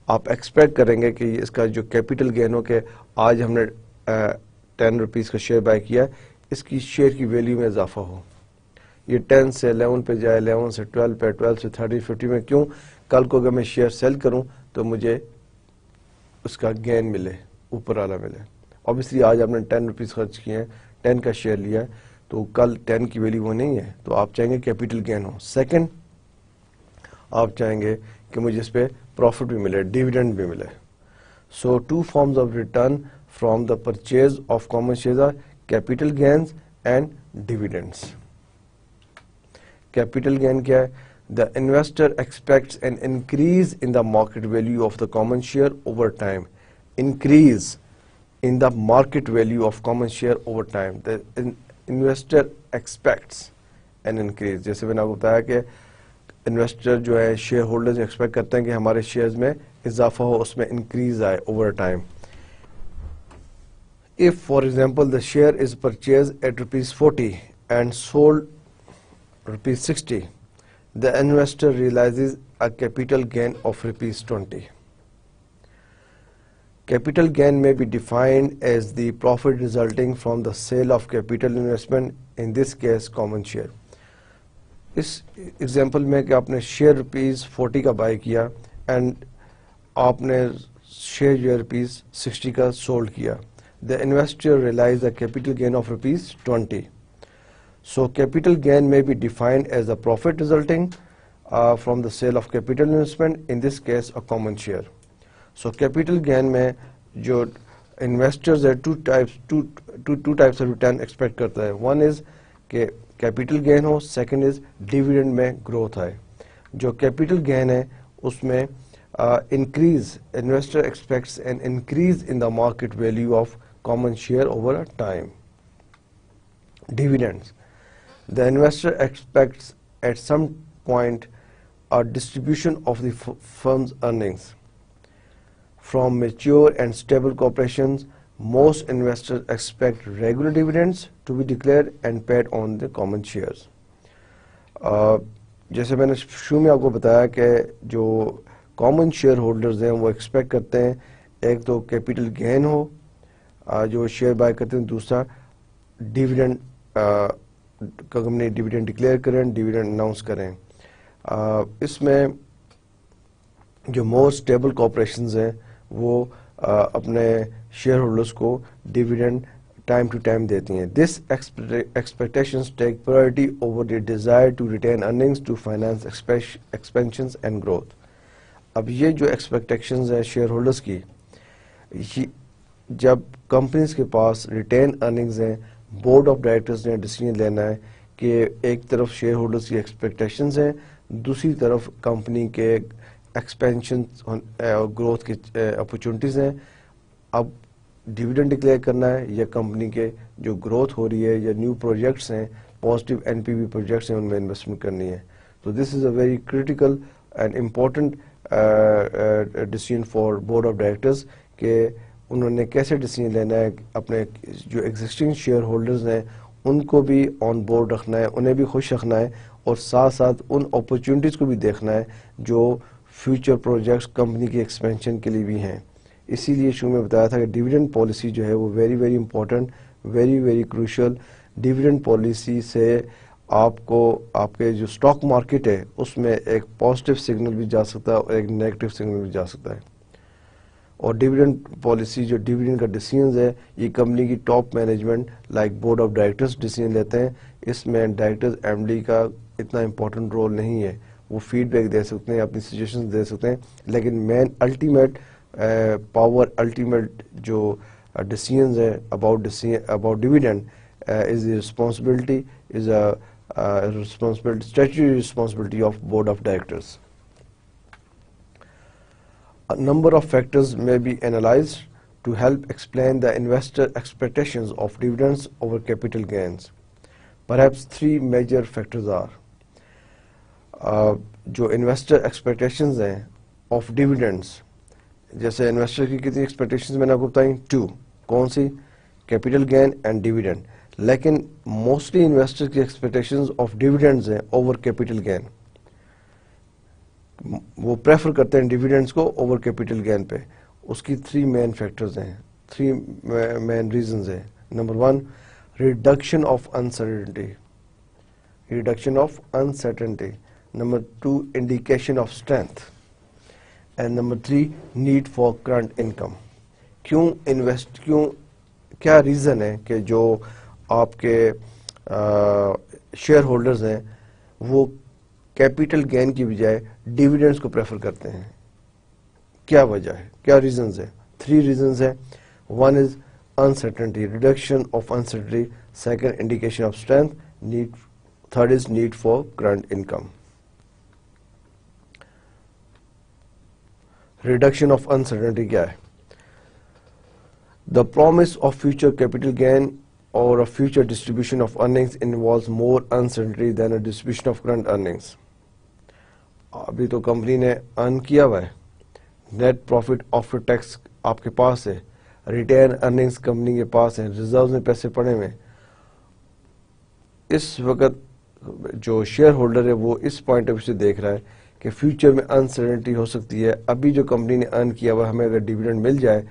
آپ ایکسپیکٹ کریں گے کہ اس کا جو کیپٹل گین ہو کہ آج ہم نے ₹10 کا شیئر بائی کیا, اس کی شیئر کی ویلیو میں اضافہ ہو, یہ 10 سے 11 پہ جائے, 11 سے 12 پہ, 12 سے 30, 50 میں. کیوں؟ کل کو اگر میں شیئر سیل کروں تو مجھے اس کا گین ملے, اوپر والا ملے. obviously آج آپ نے ₹10 خرچ کیے ہیں, 10 کا شیئر لیا ہے, تو کل 10 کی ویلیو وہ نہیں ہے, تو آپ چاہیں گے کیپٹل گین ہو. سیکنڈ, آپ چاہیں گے کہ مجھے اس پہ پروفٹ بھی ملے, ڈیویڈنڈ بھی ملے. So 2 forms of return from the purchase of common shares are capital gains and dividends. Capital gain کیا ہے؟ The investor expects an increase in the market value of the common share over time. Increase in the market value of common share over time. The investor expects an increase. جیسے میں نے آپ کو بتایا کہ انویسٹر جو ہے شیئر ہولڈرز ایکسپیکٹ کرتے ہیں کہ ہمارے شیئرز میں اضافہ ہو, اس میں انکریز آئے over time. If, for example, the share is purchased at ₹40 and sold ₹60, the investor realizes a capital gain of ₹20. Capital gain may be defined as the profit resulting from the sale of capital investment, in this case common share. اس ایگزامپل میں کہ آپ نے شیئر ₹40 کا بائی کیا اینڈ آپ نے شیئر جو ہے ₹60 کا سولڈ کیا. The investor realized a capital gain of ₹20. So capital gain may be defined as the profit resulting from the sale of capital investment, in this case a common share. So capital gain میں جو investors ہے two types of return expect کرتا ہے. One is کہ کیپٹل گین ہو, سیکنڈ از ڈیویڈنڈ میں گروتھ آئے. جو کیپٹل گین ہے اس میں increase, investor expects an increase in the market value of common share over a time. Dividends, the investor expects at some point a distribution of the firm's earnings. From mature and stable corporations, most investors expect regular dividends to be declared and paid on the common shares. جیسے میں نے شروع میں آپ کو بتایا کہ جو کامن شیئر ہولڈرز ہیں وہ ایکسپیکٹ کرتے ہیں ایک تو کیپٹل گین ہو جو شیئر بائی کرتے ہیں, دوسرا ڈیویڈنڈ کمپنی ڈیویڈنڈ ڈکلیئر کریں, ڈیویڈنڈ اناؤنس کریں. اس میں جو مور اسٹیبل کارپوریشنز ہیں وہ اپنے شیئر ہولڈرز کو ڈیویڈنڈ ٹائم ٹو ٹائم دیتی ہیں. This expectations take priority over the desire to retain earnings to finance expansions and growth. اب یہ جو ایکسپیکٹیشنز ہیں شیئر ہولڈرز کی, جب کمپنیز کے پاس ریٹین ارننگز ہیں, بورڈ آف ڈائریکٹرز نے ڈیسیژن لینا ہے کہ ایک طرف شیئر ہولڈرز کی ایکسپیکٹیشنز ہیں, دوسری طرف کمپنی کے ایکسپینشن اور گروتھ کی اپرچونٹیز ہیں. اب ڈیویڈنڈ ڈکلیئر کرنا ہے یا کمپنی کے جو گروتھ ہو رہی ہے یا نیو پروجیکٹس ہیں, پازیٹیو NPV پروجیکٹس ہیں, ان میں انویسٹمنٹ کرنی ہے. تو this is a very critical and important decision for board of directors کہ انہوں نے کیسے ڈیسیژن لینا ہے. اپنے جو ایگزسٹنگ شیئر ہولڈرز ہیں ان کو بھی آن بورڈ رکھنا ہے, انہیں بھی خوش رکھنا ہے, اور ساتھ ساتھ ان اپرچونٹیز کو بھی دیکھنا ہے جو فیوچر پروجیکٹس کمپنی کی ایکسپینشن کے لیے بھی ہیں. اسی لیے شروع میں بتایا تھا کہ ڈیویڈنڈ پالیسی جو ہے وہ very very important, very very crucial. Dividend policy سے آپ کو آپ کے جو اسٹاک مارکیٹ ہے اس میں ایک پازیٹیو سگنل بھی جا سکتا ہے اور ایک نیگیٹو سگنل بھی جا سکتا ہے. اور ڈیویڈنڈ پالیسی جو ڈیویڈنڈ کا ڈیسیژنز ہے یہ کمپنی کی top management like board of directors decision لیتے ہیں. اس میں ڈائریکٹرز MD کا اتنا امپورٹنٹ رول نہیں ہے, وہ فیڈ بیک دے سکتے ہیں, اپنی سجیشنز دے سکتے ہیں, لیکن مین الٹیمیٹ پاور, الٹیمیٹ جو ڈیسیژنز ہیں about dividend is the responsibility, is a responsibility, statutory responsibility of board of directors. A number of factors may be analyzed to help explain the investor expectations of dividends over capital gains. Perhaps three major factors are جو investor expectations ہیں of dividends, جیسے investor کی کتنی expectations میں نے آپ کو بتائیں, 2. کون سی؟ capital gain and dividend. لیکن موسٹلی انویسٹر کی ایکسپیکٹیشنز آف ڈیویڈنڈز ہیں اوور کیپٹل گین. وہ پریفر کرتے ہیں ڈیویڈنڈز کو اوور کیپٹل گین پہ. اس کی 3 مین فیکٹرز ہیں, 3 مین ریزنز ہیں. Number 1, reduction of uncertainty, reduction of uncertainty. Number 2, indication of strength. And number 3, need for current income. کیوں کیا ریزن ہے کہ جو آپ کے شیئر ہولڈرز ہیں وہ کیپٹل گین کی بجائے ڈیویڈنڈز کو پریفر کرتے ہیں؟ کیا وجہ ہے, کیا ریزنز ہیں؟ 3 ریزنز ہیں. 1 از uncertainty, reduction of uncertainty. 2nd, indication of strength. 3rd is need for current income. Reduction of uncertainty کیا ہے؟ The promise of future capital gain or a future distribution of earnings involves more uncertainty than a distribution of current earnings. ابھی تو کمپنی نے ارن کیا ہوا ہے, نیٹ پروفٹ آفٹر ٹیکس آپ کے پاس ہے, ریٹین ارننگز کمپنی کے پاس ہیں, ریزروز میں پیسے پڑے ہوئے. اس وقت جو شیئر ہولڈر ہے وہ اس پوائنٹ آف ویو سے دیکھ رہا ہے کہ فیوچر میں انسرٹنٹی ہو سکتی ہے. ابھی جو کمپنی نے ارن کیا ہوا ہمیں اگر ڈیویڈنڈ مل جائے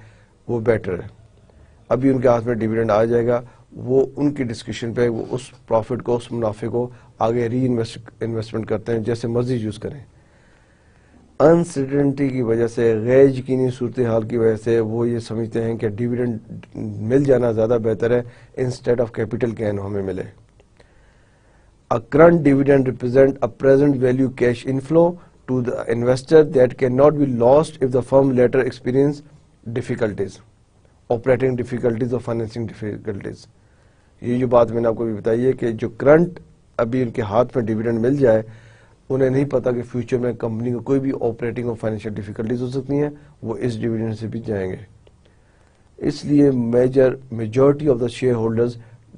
وہ بیٹر ہے. ابھی ان کے ہاتھ میں ڈیویڈنڈ آ جائے گا, وہ ان کی ڈسکشن پہ وہ اس پروفٹ کو, اس منافع کو آگے ری انویسٹمنٹ کرتے ہیں, جیسے مرضی یوز کریں. انسرٹنٹی کی وجہ سے, غیر یقینی صورتحال کی وجہ سے وہ یہ سمجھتے ہیں کہ ڈیویڈنڈ مل جانا زیادہ بہتر ہے انسٹیڈ آف کیپٹل گین ہمیں ملے. A current dividend represent a present value cash inflow to the investor that cannot be lost if the firm later experience difficulties, operating difficulties or financing difficulties. یہ جو بات میں نے آپ کو بھی بتائی ہے کہ جو کرنٹ ابھی ان کے ہاتھ میں ڈیویڈنڈ مل جائے, انہیں نہیں پتا کہ فیوچر میں کمپنی کو کوئی بھی آپریٹنگ اور فائنینشیل ڈیفیکلٹیز ہو سکتی ہیں, وہ اس ڈیویڈنڈ سے بھی جائیں گے. اس لیے majority of the share holders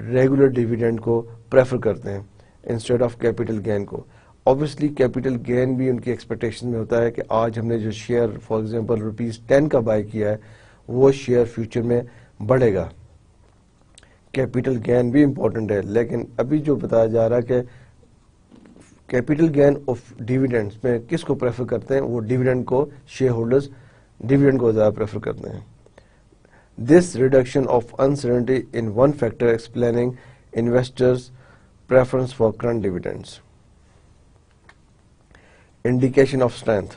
regular dividend کو پریفر کرتے ہیں انسٹیڈ آف کیپٹل گین کو. obviously کیپٹل گین بھی ان کی ایکسپیکٹیشن میں ہوتا ہے کہ آج ہم نے جو شیئر فار ایگزامپل ₹10 کا بائی کیا ہے وہ شیئر فیوچر میں بڑھے گا. کیپٹل گین بھی امپورٹنٹ ہے, لیکن ابھی جو بتایا جا رہا ہے کہ کیپٹل گین آف ڈیویڈنڈ میں کس کو پریفر کرتے ہیں, وہ ڈیویڈنڈ کو, شیئر ہولڈرز ڈیویڈنڈ کو زیادہ پریفر کرتے ہیں. This reduction of uncertainty in one factor explaining investors preference for current dividends. Indication of strength.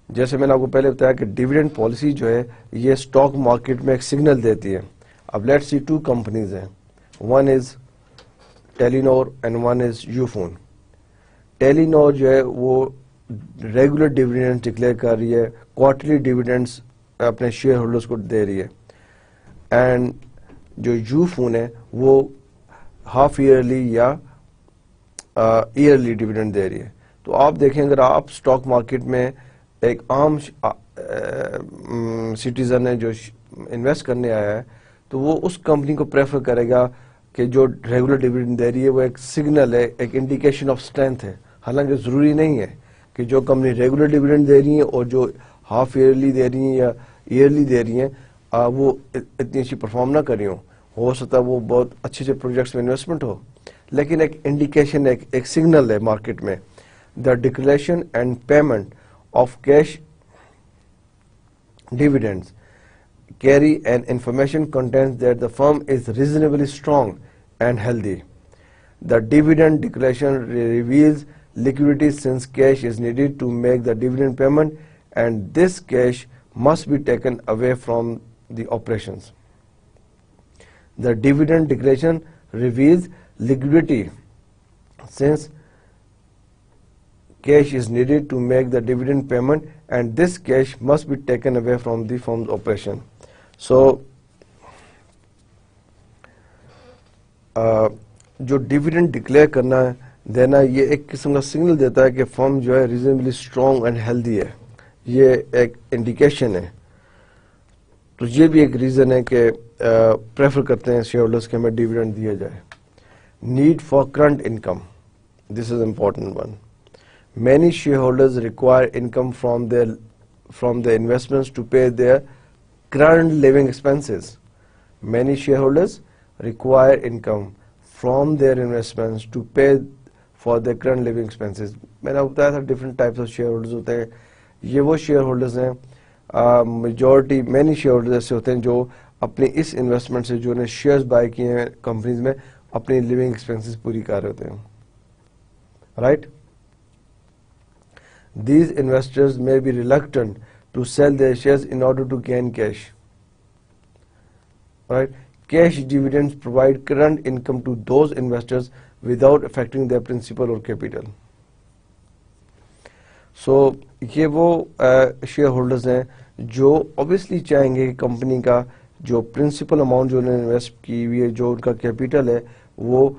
جیسے میں نے آپ کو پہلے بتایا کہ ڈیویڈنڈ پالیسی جو ہے یہ اسٹاک مارکیٹ میں ایک سگنل دیتی ہے. اب لیٹس سی 2 کمپنیز ہیں, one is Telenor and one is یوفون. Telenor جو ہے وہ ریگولر ڈیویڈنڈ ڈکلیئر کر رہی ہے, کوارٹرلی ڈیویڈنڈس اپنے شیئر ہولڈرز کو دے رہی ہے, اینڈ جو یوفون ہے وہ ہاف ایئرلی یا ایئرلی ڈیویڈنڈ دے رہی ہے. تو آپ دیکھیں اگر آپ اسٹاک مارکیٹ میں ایک عام سٹیزن ہے جو انویسٹ کرنے آیا ہے تو وہ اس کمپنی کو پریفر کرے گا کہ جو ریگولر ڈیویڈنڈ دے رہی ہے وہ ایک سگنل ہے, ایک انڈیکیشن آف اسٹرینتھ ہے. حالانکہ ضروری نہیں ہے کہ جو کمپنی ریگولر ڈیویڈنڈ دے رہی ہیں اور جو ہاف ایئرلی دے رہی ہیں یا ایئرلی دے رہی ہیں وہ اتنی اچھی پرفارم نہ کری ہو سکتا ہے وہ بہت اچھے اچھے پروجیکٹس میں انویسٹمنٹ ہو, لیکن ایک انڈیکیشن, ایک سگنل ہے مارکیٹ میں. The declaration and payment of cash dividends carry an information contains that the firm is reasonably strong and healthy. The dividend declaration reveals liquidity since cash is needed to make the dividend payment and this cash must be taken away from the operations. The dividend declaration reveals liquidity since cash is needed to make the dividend payment and this cash must be taken away from the firm's operation. So جو ڈیویڈنڈ ڈکلیئر کرنا ہے دینا یہ ایک قسم کا سگنل دیتا ہے کہ فرم جو ہے ریزنبلی اسٹرانگ اینڈ ہیلدی ہے, یہ ایک انڈیکیشن ہے. تو یہ بھی ایک ریزن ہے کہ پریفر کرتے ہیں شیئر ہولڈرس کہ ہمیں ڈیویڈنڈ دیا جائے. Need for current income, this is important one. Many share holders require income from their investments to pay their current living expenses. Many shareholders require income from their investments to pay for their current living expenses. میں نے بتایا تھا different types of share holders ہوتے ہیں. یہ وہ شیئر ہولڈرز ہیں, میجورٹی مینی شیئر ہولڈرز ایسے ہوتے ہیں جو اپنی اس انویسٹمنٹ سے جو نے شیئرز بائی کیے ہیں کمپنیز میں اپنی لیونگ ایکسپینسز پوری کر رہے ہوتے ہیں, right. These investors may be reluctant to sell their shares in order to gain cash. Right? Cash dividends provide current income to those investors without affecting their principal or capital. So یہ وہ شیئر ہولڈرز ہیں جو obviously چاہیں گے کہ کمپنی کا جو پرنسپل اماؤنٹ جو انہوں نے انویسٹ کی ہوئی ہے, جو ان کا کیپیٹل ہے, وہ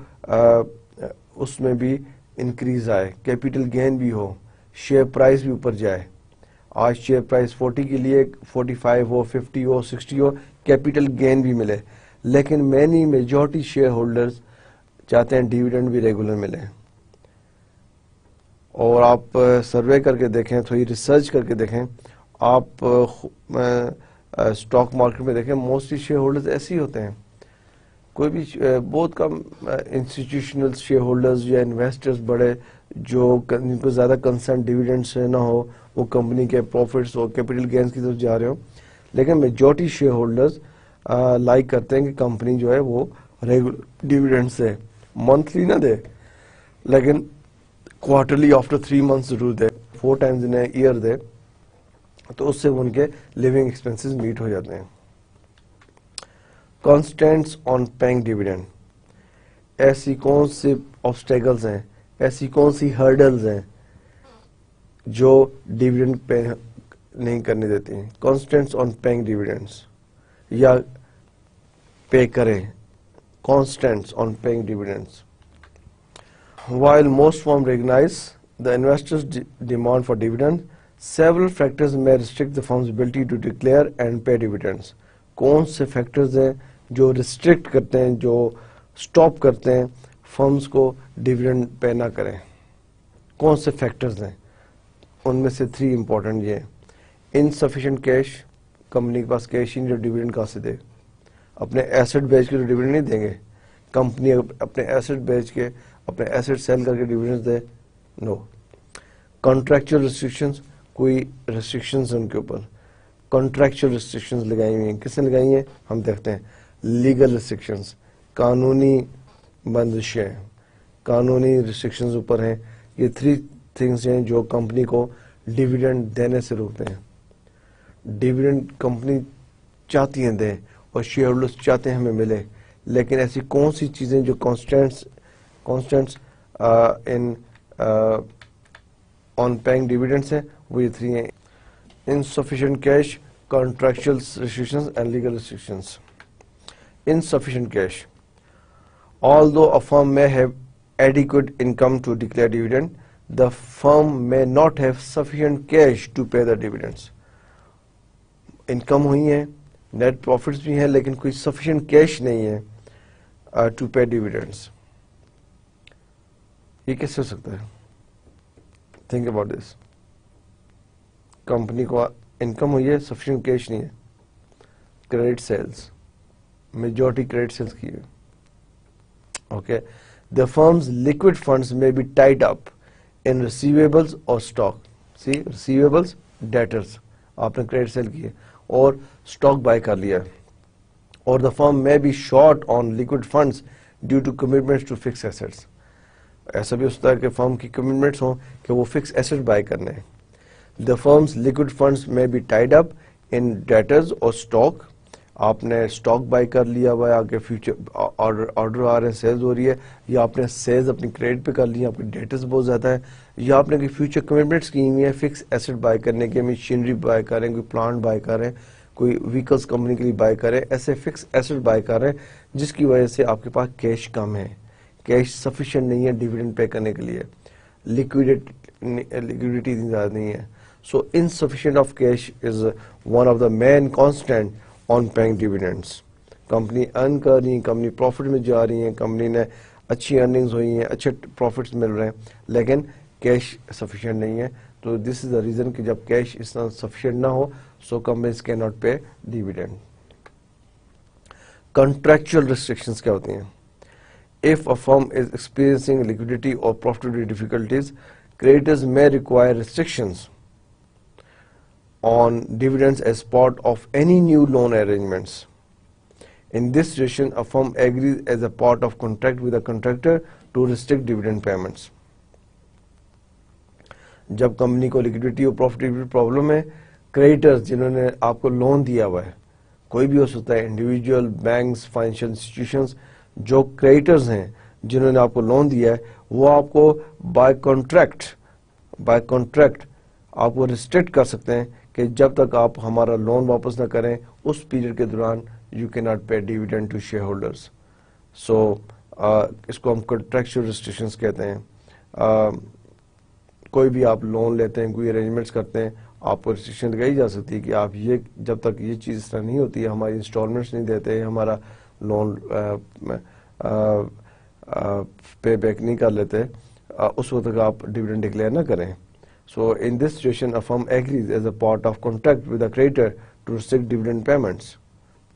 اس میں بھی انکریز آئے, کیپیٹل گین بھی ہو, شیئر پرائز بھی اوپر جائے. آج شیئر پرائز 40 کے لیے 45 ہو, 50 ہو, 60 ہو, کیپیٹل گین بھی ملے. لیکن میجورٹی شیئر ہولڈرز چاہتے ہیں ڈیویڈنڈ بھی ریگولر ملے. اور آپ سروے کر کے دیکھیں, تھوڑی ریسرچ کر کے دیکھیں, آپ اسٹاک مارکیٹ میں دیکھیں, موسٹلی شیئر ہولڈرز ایسے ہی ہوتے ہیں. کوئی بھی بہت کم انسٹیٹیوشنل شیئر ہولڈرز یا انویسٹرز بڑے جو جن کو زیادہ کنسرن ڈیویڈنڈ سے نہ ہو, وہ کمپنی کے پروفٹس اور کیپٹل گینز کی طرف جا رہے ہوں. لیکن میجورٹی شیئر ہولڈرز لائک کرتے ہیں کہ کمپنی جو ہے وہ ریگولر ڈیویڈنڈ سے منتھلی نہ دے لیکن کوارٹرلی آفٹر 3 months ضرور دے, 4 times ان ایئر دے, تو اس سے ان کے لیونگ ایکسپینسز میٹ ہو جاتے ہیں. Constraints on paying dividend. ایسی کون سی آبسٹیکلز ہیں, ایسی کون سی ہرڈلز ہیں جو ڈیویڈنڈ پے نہیں کرنے دیتی ہیں. Constraints on paying dividends یا پے کریں. Constraints on paying dividends. While most firms recognize the investors' demand for dividends, several factors may restrict the firm's ability to declare and pay dividends. کون سے فیکٹرز ہیں جو ریسٹرکٹ کرتے ہیں, جو سٹاپ کرتے ہیں فرمز کو ڈیویڈنڈ پے نہ کریں؟ کون سے فیکٹرز ہیں؟ ان میں سے 3 امپورٹنٹ یہ ہیں. انسفیشینٹ کیش, کمپنی کے پاس کیش ہی نہیں جو ڈیویڈنڈ کہاں سے دے. اپنے ایسٹ بیچ کے تو ڈیویڈنڈ نہیں دیں گے. کمپنی اپنے ایسٹ بیچ کے, اپنے ایسٹ سیل کر کے ڈیویڈنڈ دے؟ نو. کانٹریکچوئل ریسٹرکشنز, کوئی ریسٹرکشنز ان کے اوپر کانٹریکچوئل ریسٹرکشنز لگائی ہوئی ہیں. کس نے لگائی ہیں؟ ہم دیکھتے ہیں. لیگل ریسٹرکشنز, قانونی بندشیں, قانونی ریسٹرکشنز اوپر ہیں. یہ 3 تھنگز ہیں جو کمپنی کو ڈیویڈنڈ دینے سے روکتے ہیں. ڈیویڈنڈ کمپنی چاہتی ہیں دیں اور شیئر ہولڈرز چاہتے ہیں ہمیں ملے, لیکن ایسی کون سی چیزیں جو کانسٹنٹس ان آن پیئنگ ڈیویڈنڈس ہیں, وہ یہ 3 ہیں. Insufficient cash, contractual restrictions and legal restrictions. Insufficient cash. Although a firm may have adequate income to declare dividend, the firm may not have sufficient cash to pay the dividends. Income ہوئی ہیں, نیٹ پروفٹس بھی ہیں, لیکن کوئی سفیشینٹ کیش نہیں ہے ٹو پے ڈیویڈینڈس. یہ کیسے ہو سکتا ہے؟ Think about this. کمپنی کو انکم ہوئی ہے, سفیشینٹ کیش نہیں ہے, credit sales, majority credit sales کی ہے. Okay, the firm's liquid funds may be tied up in receivables or stock. See, receivables, debtors, آپ نے کریڈٹ سیل کی ہے اور اسٹاک بائی کر لیا ہے. اور the firm may be short on liquid funds due to commitments to fixed assets. ایسا بھی ہو سکتا ہے کہ فرم کی کمٹمنٹس ہوں کہ وہ فکس ایسٹ بائی کرنے ہیں. The firm's liquid funds may be tied up in debtors or stock. آپ نے اسٹاک بائی کر لیا ہوا ہے, آگے فیوچر آرڈر آ رہے ہیں, سیلز ہو رہی ہے, یا آپ نے سیلز اپنی کریڈٹ پہ کر لی, آپ کی ڈیٹرز بہت زیادہ ہے, یا آپ نے کوئی فیوچر کمٹمنٹس کی ہوئی ہیں فکس ایسٹ بائی کرنے کی, مشینری بائی کر رہے ہیں, کوئی پلانٹ بائی کر رہے ہیں, کوئی وہیکلس کمپنی کے لیے بائی کر رہے ہیں, ایسے فکس ایسٹ بائی کر رہے ہیں جس کی وجہ سے آپ کے پاس کیش کم ہے, کیش سفیشینٹ نہیں ہے ڈیویڈنڈ پے کرنے کے لیے, لیکوڈیٹی زیادہ نہیں ہے. سو insufficient of cash is one of the main constant on paying dividends. Company earn کر رہی ہیں, کمپنی پروفٹ میں جا رہی ہیں, کمپنی نے اچھی ارننگز ہوئی ہیں, اچھے پروفٹس مل رہے ہیں, لیکن کیش سفیشینٹ نہیں ہے. تو دس از دا ریزن کہ جب کیش اس طرح سفیشینٹ نہ ہو so companies can not pay dividend. Contractual restrictions کیا ہوتی ہیں؟ If a firm is experiencing liquidity or profitability difficulties, creditors may require restrictions on dividends as part of any new loan arrangements. In this situation, a firm agrees as a part of contract with a contractor to restrict dividend payments. جب کمپنی کو liquidity اور profitability problem ہے, creditors جنہوں نے آپ کو لون دیا ہوا ہے, کوئی بھی ہو سکتا ہے, انڈیویجول, بینکس, فائنینشیل انسٹیٹیوشنز, جو کریڈیٹرز ہیں جنہوں نے آپ کو لون دیا ہے, وہ آپ کو بائی کانٹریکٹ آپ کو ریسٹرکٹ کر سکتے ہیں کہ جب تک آپ ہمارا لون واپس نہ کریں اس پیریڈ کے دوران یو کی not pay dividend to share holders. So اس کو ہم کنٹریکچوئل ریسٹرکشنز کہتے ہیں. کوئی بھی آپ لون لیتے ہیں, کوئی ارینجمنٹس کرتے ہیں, آپ کو ریسٹرکشن لگائی جا سکتی ہے کہ آپ یہ جب تک یہ چیز اس طرح نہیں ہوتی ہے, ہماری انسٹالمنٹس نہیں دیتے, ہمارا لون پے بیک نہیں کر لیتے, اس وقت تک آپ ڈیویڈنڈ ڈکلیئر نہ کریں. So in this situation a firm agrees as a part of contract with a creditor to restrict dividend payments.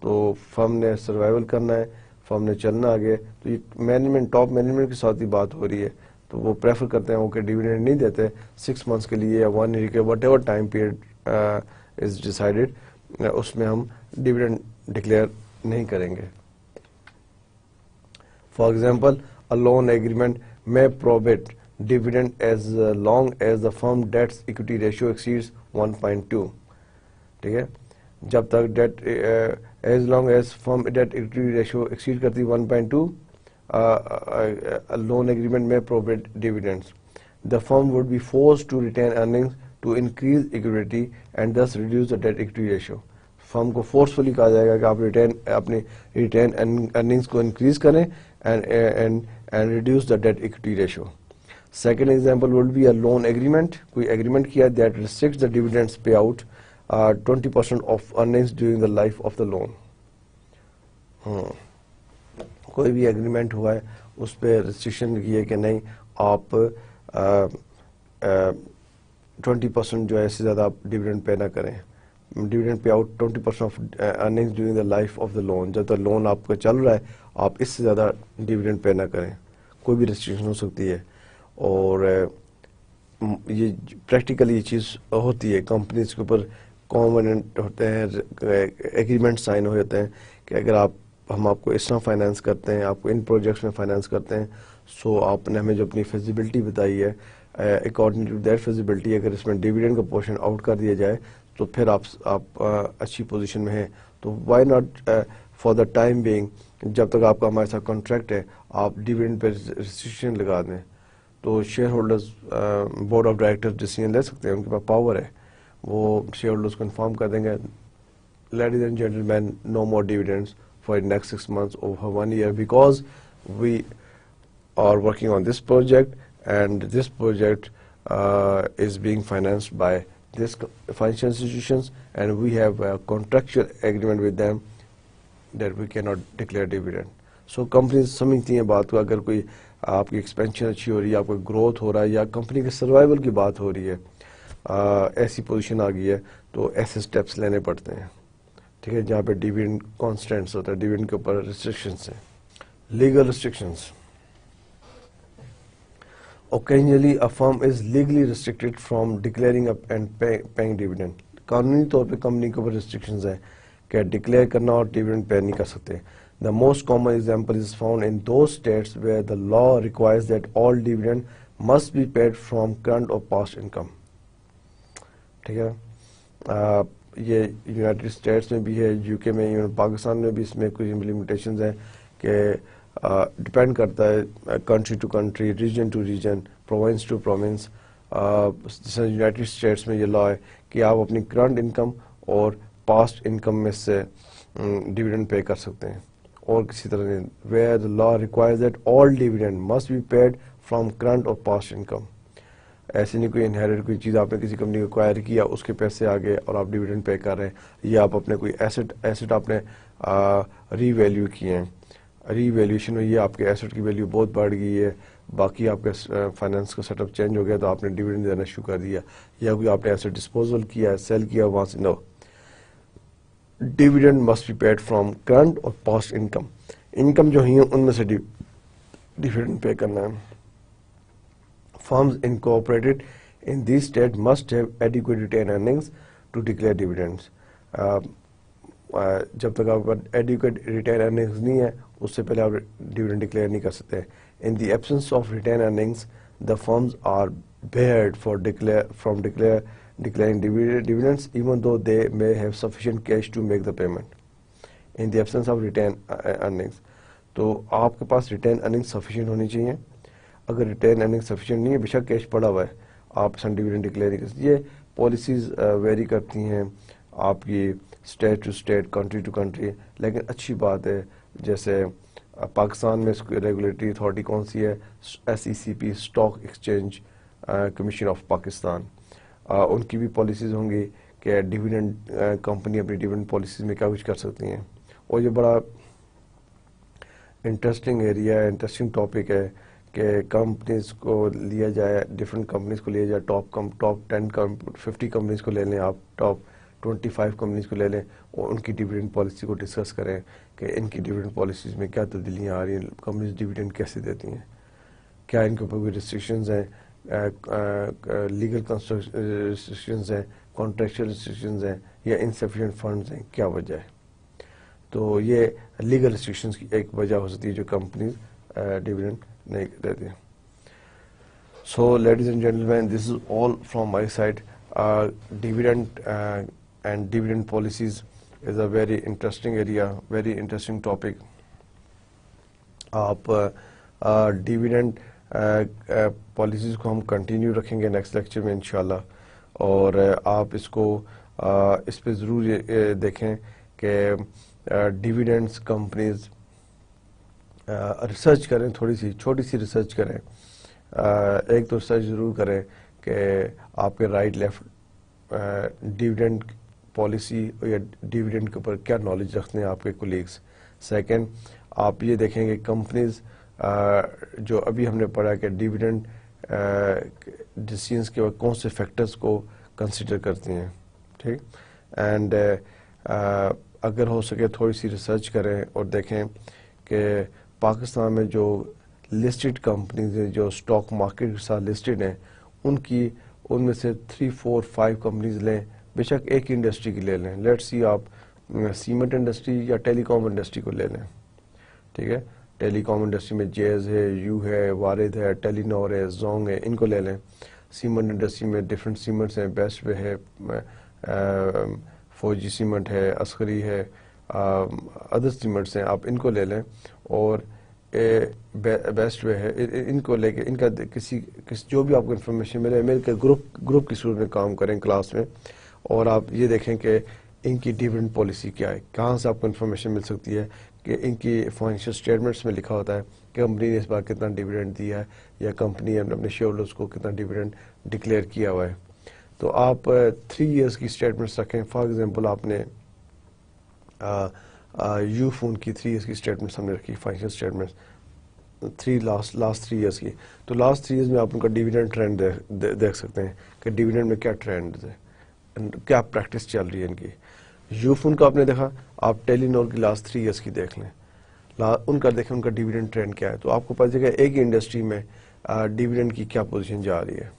تو فرم نے سروائیول کرنا ہے, فرم نے چلنا آگے, تو یہ مینجمنٹ, ٹاپ مینجمنٹ کے ساتھ ہی بات ہو رہی ہے, تو وہ پریفر کرتے ہیں وہ کہ ڈیویڈنڈ نہیں دیتے 6 months کے لیے یا 1 year کے whatever time period is decided, اس میں ہم ڈیویڈنڈ ڈکلیئر نہیں کریں گے. For example, a loan agreement may prohibit dividend as long as the firm debt's equity ratio exceeds 1.2. ٹھیک ہے, جب تک date as long as firm debt equity ratio exceed کرتی 1.2, a loan agreement may prohibit dividends. The firm would be forced to retain earnings to increase equity and thus reduce the debt equity ratio. فرم کو فورسفلی کہا جائے گا کہ آپ اپنی ریٹین ارننگس کو انکریز کریں and reduce the debt equity ratio. Second example would be a loan agreement. کوئی agreement کیا that restricts the dividends payout 20% of earnings during the life of the loan. کوئی بھی agreement ہوا ہے اس پہ restriction کی ہے کہ نہیں آپ 20% جو ہے اس سے زیادہ آپ ڈیویڈنڈ پے نہ کریں. Dividend pay out 20% of earnings during the life of the loan. جب تک لون آپ کا چل رہا ہے آپ اس سے زیادہ ڈیویڈنڈ پے نہ کریں. کوئی بھی ریسٹرکشن ہو سکتی ہے, اور یہ پریکٹیکلی یہ چیز ہوتی ہے. کمپنیز کے اوپر کانویننٹ ہوتے ہیں, ایگریمنٹ سائن ہو جاتے ہیں کہ اگر ہم آپ کو اس طرح فائنانس کرتے ہیں, آپ کو ان پروجیکٹس میں فائنانس کرتے ہیں, سو آپ نے ہمیں جو اپنی فیزیبلٹی بتائی ہے اکارڈنگ ٹو دیٹ فیزیبلٹی اگر اس میں ڈیویڈنڈ کا پورشن آؤٹ کر دیا جائے تو پھر آپ اچھی پوزیشن میں ہیں. تو why not for the time being, جب تک آپ کا ہمارے ساتھ کانٹریکٹ ہے آپ ڈیویڈنڈ پہ ریسٹرکشن لگا دیں. تو share holders board of directors decision لے سکتے ہیں, ان کے پاس پاور ہے, وہ شیئر ہولڈرز کو انفارم کر دیں گے ladies and gentlemen no more dividends for next 6 months over 1 year because we are working on this project and this project is being financed by this financial institutions, and we have a contractual agreement with them that we cannot declare dividend. So companies سمجھتی ہیں بات کو, اگر کوئی آپ کی ایکسپینشن اچھی ہو رہی ہے, آپ کو گروتھ ہو رہا ہے, یا کمپنی کے سروائیول کی بات ہو رہی ہے, ایسی پوزیشن آ گئی ہے, تو ایسے اسٹیپس لینے پڑتے ہیں, ٹھیک ہے, جہاں پہ ڈیویڈنڈ کانسٹینٹس ہوتا ہے, ڈیویڈنڈ کے اوپر ریسٹرکشنس ہیں. Legal restrictions. Occasionally a firm is legally restricted from declaring up and paying dividend. قانونی طور پہ کمپنی کے اوپر ریسٹرکشنز ہیں کہ ڈکلیئر کرنا اور ڈیویڈنڈ پے نہیں کر سکتے. The most common example is found in those states where the law requires that all dividend must be paid from current or past income. ٹھیک ہے, یہ یونائٹڈ اسٹیٹس میں بھی ہے, یو کے میں, پاکستان میں بھی اس میں کچھ امپلیمنٹیشنز ہیں کہ ڈپینڈ کرتا ہے country to country, region to region, province to province. جیسے یونائٹڈ اسٹیٹس میں یہ لا ہے کہ آپ اپنی کرنٹ انکم اور پاسٹ انکم میں سے ڈیویڈنڈ پے کر سکتے ہیں, اور کسی طرح نہیں. Where the law requires that all dividend must be paid from current اور پاسٹ انکم. ایسے نہیں کوئی انہیریٹ کوئی چیز آپ نے کسی کمپنی کو ایکوائر کیا, اس کے پیسے آگے اور آپ ڈیویڈنڈ پے کر رہے ہیں, یا آپ اپنے کوئی ایسٹ آپ نے ری ویلیو کیے ہیں, ری ویلیوشن ہوئی ہے, آپ کے ایسٹ کی ویلیو بہت بڑھ گئی ہے, باقی آپ کا فائنانس کا سیٹ اپ چینج ہو گیا, تو آپ نے ڈیویڈنڈ دینا شروع کر دیا, یا کوئی آپ نے ایسٹ ڈسپوزل کیا, سیل کیا وہاں سے. No, dividend must be paid from current اور پاسٹ انکم. انکم جو ہیں ان میں سے ڈیویڈنڈ پے کرنا ہے. Firms incorporated in these states must have adequate retained earnings to declare dividends. جب تک آپ کا ایڈیکویٹ ریٹین ارننگز نہیں ہے, اس سے پہلے آپ ڈیویڈنڈ ڈکلیئر نہیں کر سکتے. In the absence of retained earnings, the firms are barred from declaring dividends, even though they may have sufficient cash to make the payment. In the absence of retained earnings, تو آپ کے پاس ریٹین ارننگ سفیشینٹ ہونی چاہیے. اگر ریٹین ارننگ سفیشینٹ نہیں ہے, بے شک کیش پڑا ہوا ہے, آپ سن ڈیویڈنڈ ڈکلیئر نہیں کر سکتے. یہ پالیسیز ویری کرتی ہیں آپ کی state to state, country to country, لیکن اچھی بات ہے. جیسے پاکستان میں ریگولیٹری اتھارٹی کون سی ہے, SECP, stock exchange commission of Pakistan. ان کی بھی پالیسیز ہوں گی کہ ڈیویڈنڈ کمپنی اپنی ڈیویڈنڈ پالیسیز میں کیا کچھ کر سکتی ہیں. اور یہ بڑا انٹرسٹنگ ایریا ہے, انٹرسٹنگ ٹاپک ہے کہ کمپنیز کو لیا جائے, ڈفرینٹ کمپنیز کو لیا جائے, ٹاپ 10 50 کمپنیز کو لے لیں, آپ ٹاپ 25 کمپنیز کو لے لیں, اور ان کی ڈیویڈنڈ پالیسی کو ڈسکس کریں کہ ان کی ڈیویڈنڈ پالیسیز میں کیا تبدیلیاں آ رہی ہیں, کمپنیز ڈیویڈنڈ کیسے دیتی ہیں, کیا ان کے اوپر کوئی ریسٹرکشنز ہیں, لیگل ریسٹرکشنز ہیں, کانٹریکچل ریسٹرکشنز ہیں, یا انسفیشینٹ فنڈز ہیں, کیا وجہ ہے. تو یہ لیگل ریسٹرکشنز کی ایک وجہ ہو سکتی ہے جو کمپنیز ڈیویڈنڈ نہیں دیتے. So ladies and gentlemen, this is all from my side. Dividend and dividend policies is a very interesting area, very interesting topic. آپ ڈیویڈنڈ پالیسیز کو ہم کنٹینیو رکھیں گے نیکسٹ لیکچر میں انشاءاللہ, اور آپ اس کو اس پہ ضرور دیکھیں کہ ڈیویڈنڈس کمپنیز ریسرچ کریں, تھوڑی سی چھوٹی سی ریسرچ کریں, ایک تو ریسرچ ضرور کریں کہ آپ کے رائٹ لیفٹ ڈیویڈنڈ پالیسی یا ڈیویڈنڈ کے اوپر کیا نالج رکھتے ہیں آپ کے کولیگس. سیکنڈ, آپ یہ دیکھیں کہ کمپنیز جو ابھی ہم نے پڑھا کہ ڈیویڈنڈ ڈیسیژنس کے وقت کون سے فیکٹرز کو کنسیڈر کرتی ہیں, ٹھیک. اینڈ اگر ہو سکے تھوڑی سی ریسرچ کریں اور دیکھیں کہ پاکستان میں جو لسٹڈ کمپنیز ہیں جو اسٹاک مارکیٹ کے ساتھ لسٹڈ ہیں, ان میں سے 3 4 5 کمپنیز لیں, بے شک ایک انڈسٹری کی لے لیں. لیٹس سی آپ سیمنٹ انڈسٹری یا ٹیلی کام انڈسٹری کو لے لیں, ٹھیک ہے. ٹیلی کام انڈسٹری میں جیز ہے, یو ہے, وارد ہے, ٹیلی نور ہے, زونگ ہے, ان کو لے لیں. سیمنٹ انڈسٹری میں ڈفرینٹ سیمنٹس ہیں, بیسٹ وے ہے, فوجی سیمنٹ ہے, عسکری ہے, ادر سیمنٹس ہیں, آپ ان کو لے لیں. اور بیسٹ وے ہے, ان کو لے کے ان کا کسی جو بھی آپ کو انفارمیشن ملے, مل کے گروپ کی صورت میں کام کریں کلاس میں, اور آپ یہ دیکھیں کہ ان کی ڈیویڈنڈ پالیسی کیا ہے, کہاں سے آپ کو انفارمیشن مل سکتی ہے کہ ان کی فائنینشیل اسٹیٹمنٹس میں لکھا ہوتا ہے کہ کمپنی نے اس بار کتنا ڈیویڈنڈ دیا ہے, یا کمپنی نے اپنے شیئر ہولڈرز کو کتنا ڈیویڈنڈ ڈکلیئر کیا ہوا ہے. تو آپ 3 ایئرس کی اسٹیٹمنٹس رکھیں. فار ایگزامپل آپ نے یو فون کی 3 ایئرس کی اسٹیٹمنٹس ہم نے رکھی, فائنینشیل اسٹیٹمنٹس لاسٹ 3 ایئرس کی. تو لاسٹ 3 ایئرس میں آپ ان کا ڈیویڈنڈ ٹرینڈ دیکھ سکتے ہیں کہ ڈیویڈنڈ میں کیا ٹرینڈ ہے, کیا پریکٹس چل رہی ہے ان کی. یو فون کا آپ نے دیکھا, آپ ٹیلی نور کی لاسٹ 3 ایئرس کی دیکھ لیں, ان کا دیکھیں ان کا ڈیویڈنڈ ٹرینڈ کیا ہے, تو آپ کو پتہ چلے گا ایک ہی انڈسٹری میں ڈیویڈنڈ کی کیا پوزیشن جا رہی ہے.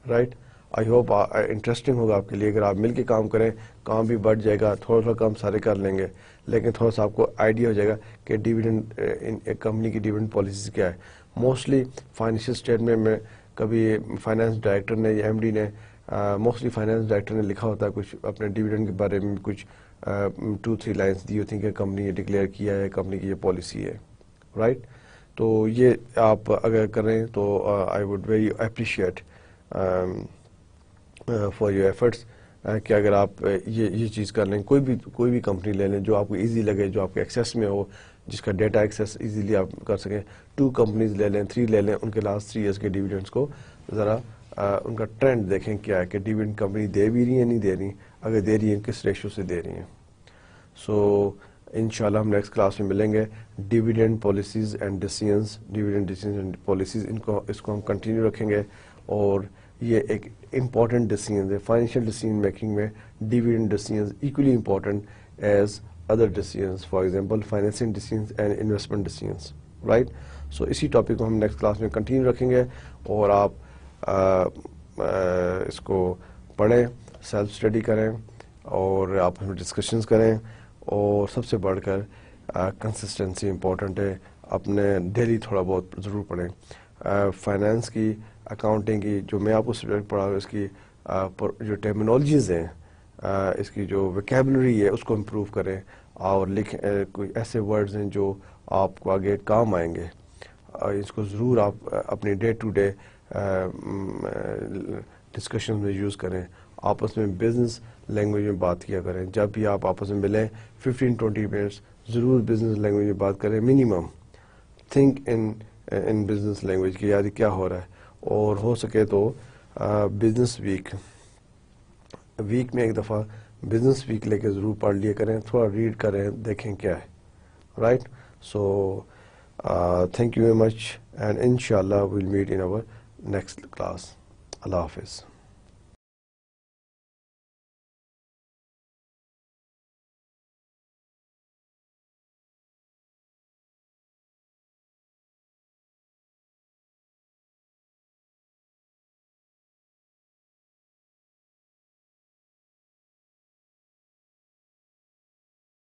رائٹ, آئی ہوپ انٹرسٹنگ ہوگا آپ کے لیے. اگر آپ مل کے کام کریں, کام بھی بڑھ جائے گا, تھوڑا تھوڑا کام سارے کر لیں گے, لیکن تھوڑا سا آپ کو آئیڈیا ہو جائے گا کہ ڈیویڈنڈ ایک کمپنی کی ڈیویڈنڈ پالیسیز کیا ہے. موسٹلی فائنینشیل اسٹیٹمنٹ میں کبھی فائنانس ڈائریکٹر نے یا ایم ڈی نے, موسٹلی فائنانس ڈائریکٹر نے لکھا ہوتا ہے کچھ اپنے ڈیویڈنڈ کے بارے میں, کچھ 2-3 لائنس دی ہوتی ہیں کہ کمپنی یہ ڈکلیئر کیا ہے, کمپنی کی یہ پالیسی ہے. رائٹ, تو یہ آپ اگر کریں تو I would very appreciate for your efforts کہ اگر آپ یہ چیز کر لیں, کوئی بھی کمپنی لے لیں جو آپ کو ایزی لگے, جو آپ کے ایکسیس میں ہو, جس کا ڈیٹا ایکسیس ایزیلی آپ کر سکیں. 2 کمپنیز لے لیں, 3 لے لیں, ان کے لاسٹ 3 ایئرس کے ڈیویڈنڈس کو ذرا ان کا ٹرینڈ دیکھیں کیا ہے, کہ ڈیویڈنڈ کمپنی دے بھی رہی ہیں نہیں دے رہی, اگر دے رہی ہیں کس ریشو سے دے رہی ہیں. سو انشاءاللہ ہم نیکسٹ کلاس میں ملیں گے. Dividend policies and decisions, dividend decisions and policies, اس کو ہم کنٹینیو رکھیں گے. اور یہ ایک امپورٹنٹ ڈیسیژن ہے فائنینشیل ڈیسیژن میکنگ میں. Dividend decisions equally important as other decisions, for example financing decisions and investment decisions. Right, so اسی ٹاپک کو ہم نیکسٹ کلاس میں کنٹینیو رکھیں گے. اور آپ اس کو پڑھیں, سیلف اسٹڈی کریں, اور آپ ہمیں ڈسکشنز کریں. اور سب سے بڑھ کر کنسسٹنسی امپورٹنٹ ہے, اپنے ڈیلی تھوڑا بہت ضرور پڑھیں. فائنانس کی, اکاؤنٹنگ کی, جو میں آپ کو سبجیکٹ پڑھا ہوں, اس کی جو ٹرمینالوجیز ہیں, اس کی جو ویکیبلری ہے, اس کو امپروو کریں. اور کوئی ایسے ورڈز ہیں جو آپ کو آگے کام آئیں گے, اس کو ضرور آپ اپنی ڈے ٹو ڈے ڈسکشن میں یوز کریں. آپس میں بزنس لینگویج میں بات کیا کریں. جب بھی آپ آپس میں ملیں 15-20 منٹس ضرور بزنس لینگویج میں بات کریں. Minimum think in business language کی, یار کیا ہو رہا ہے. اور ہو سکے تو بزنس ویک میں ایک دفعہ بزنس ویک لے کے ضرور پڑھ لیا کریں, تھوڑا ریڈ کریں, دیکھیں کیا ہے. Right, so thank you very much, and inshallah we'll meet in our next class. Allah Hafiz.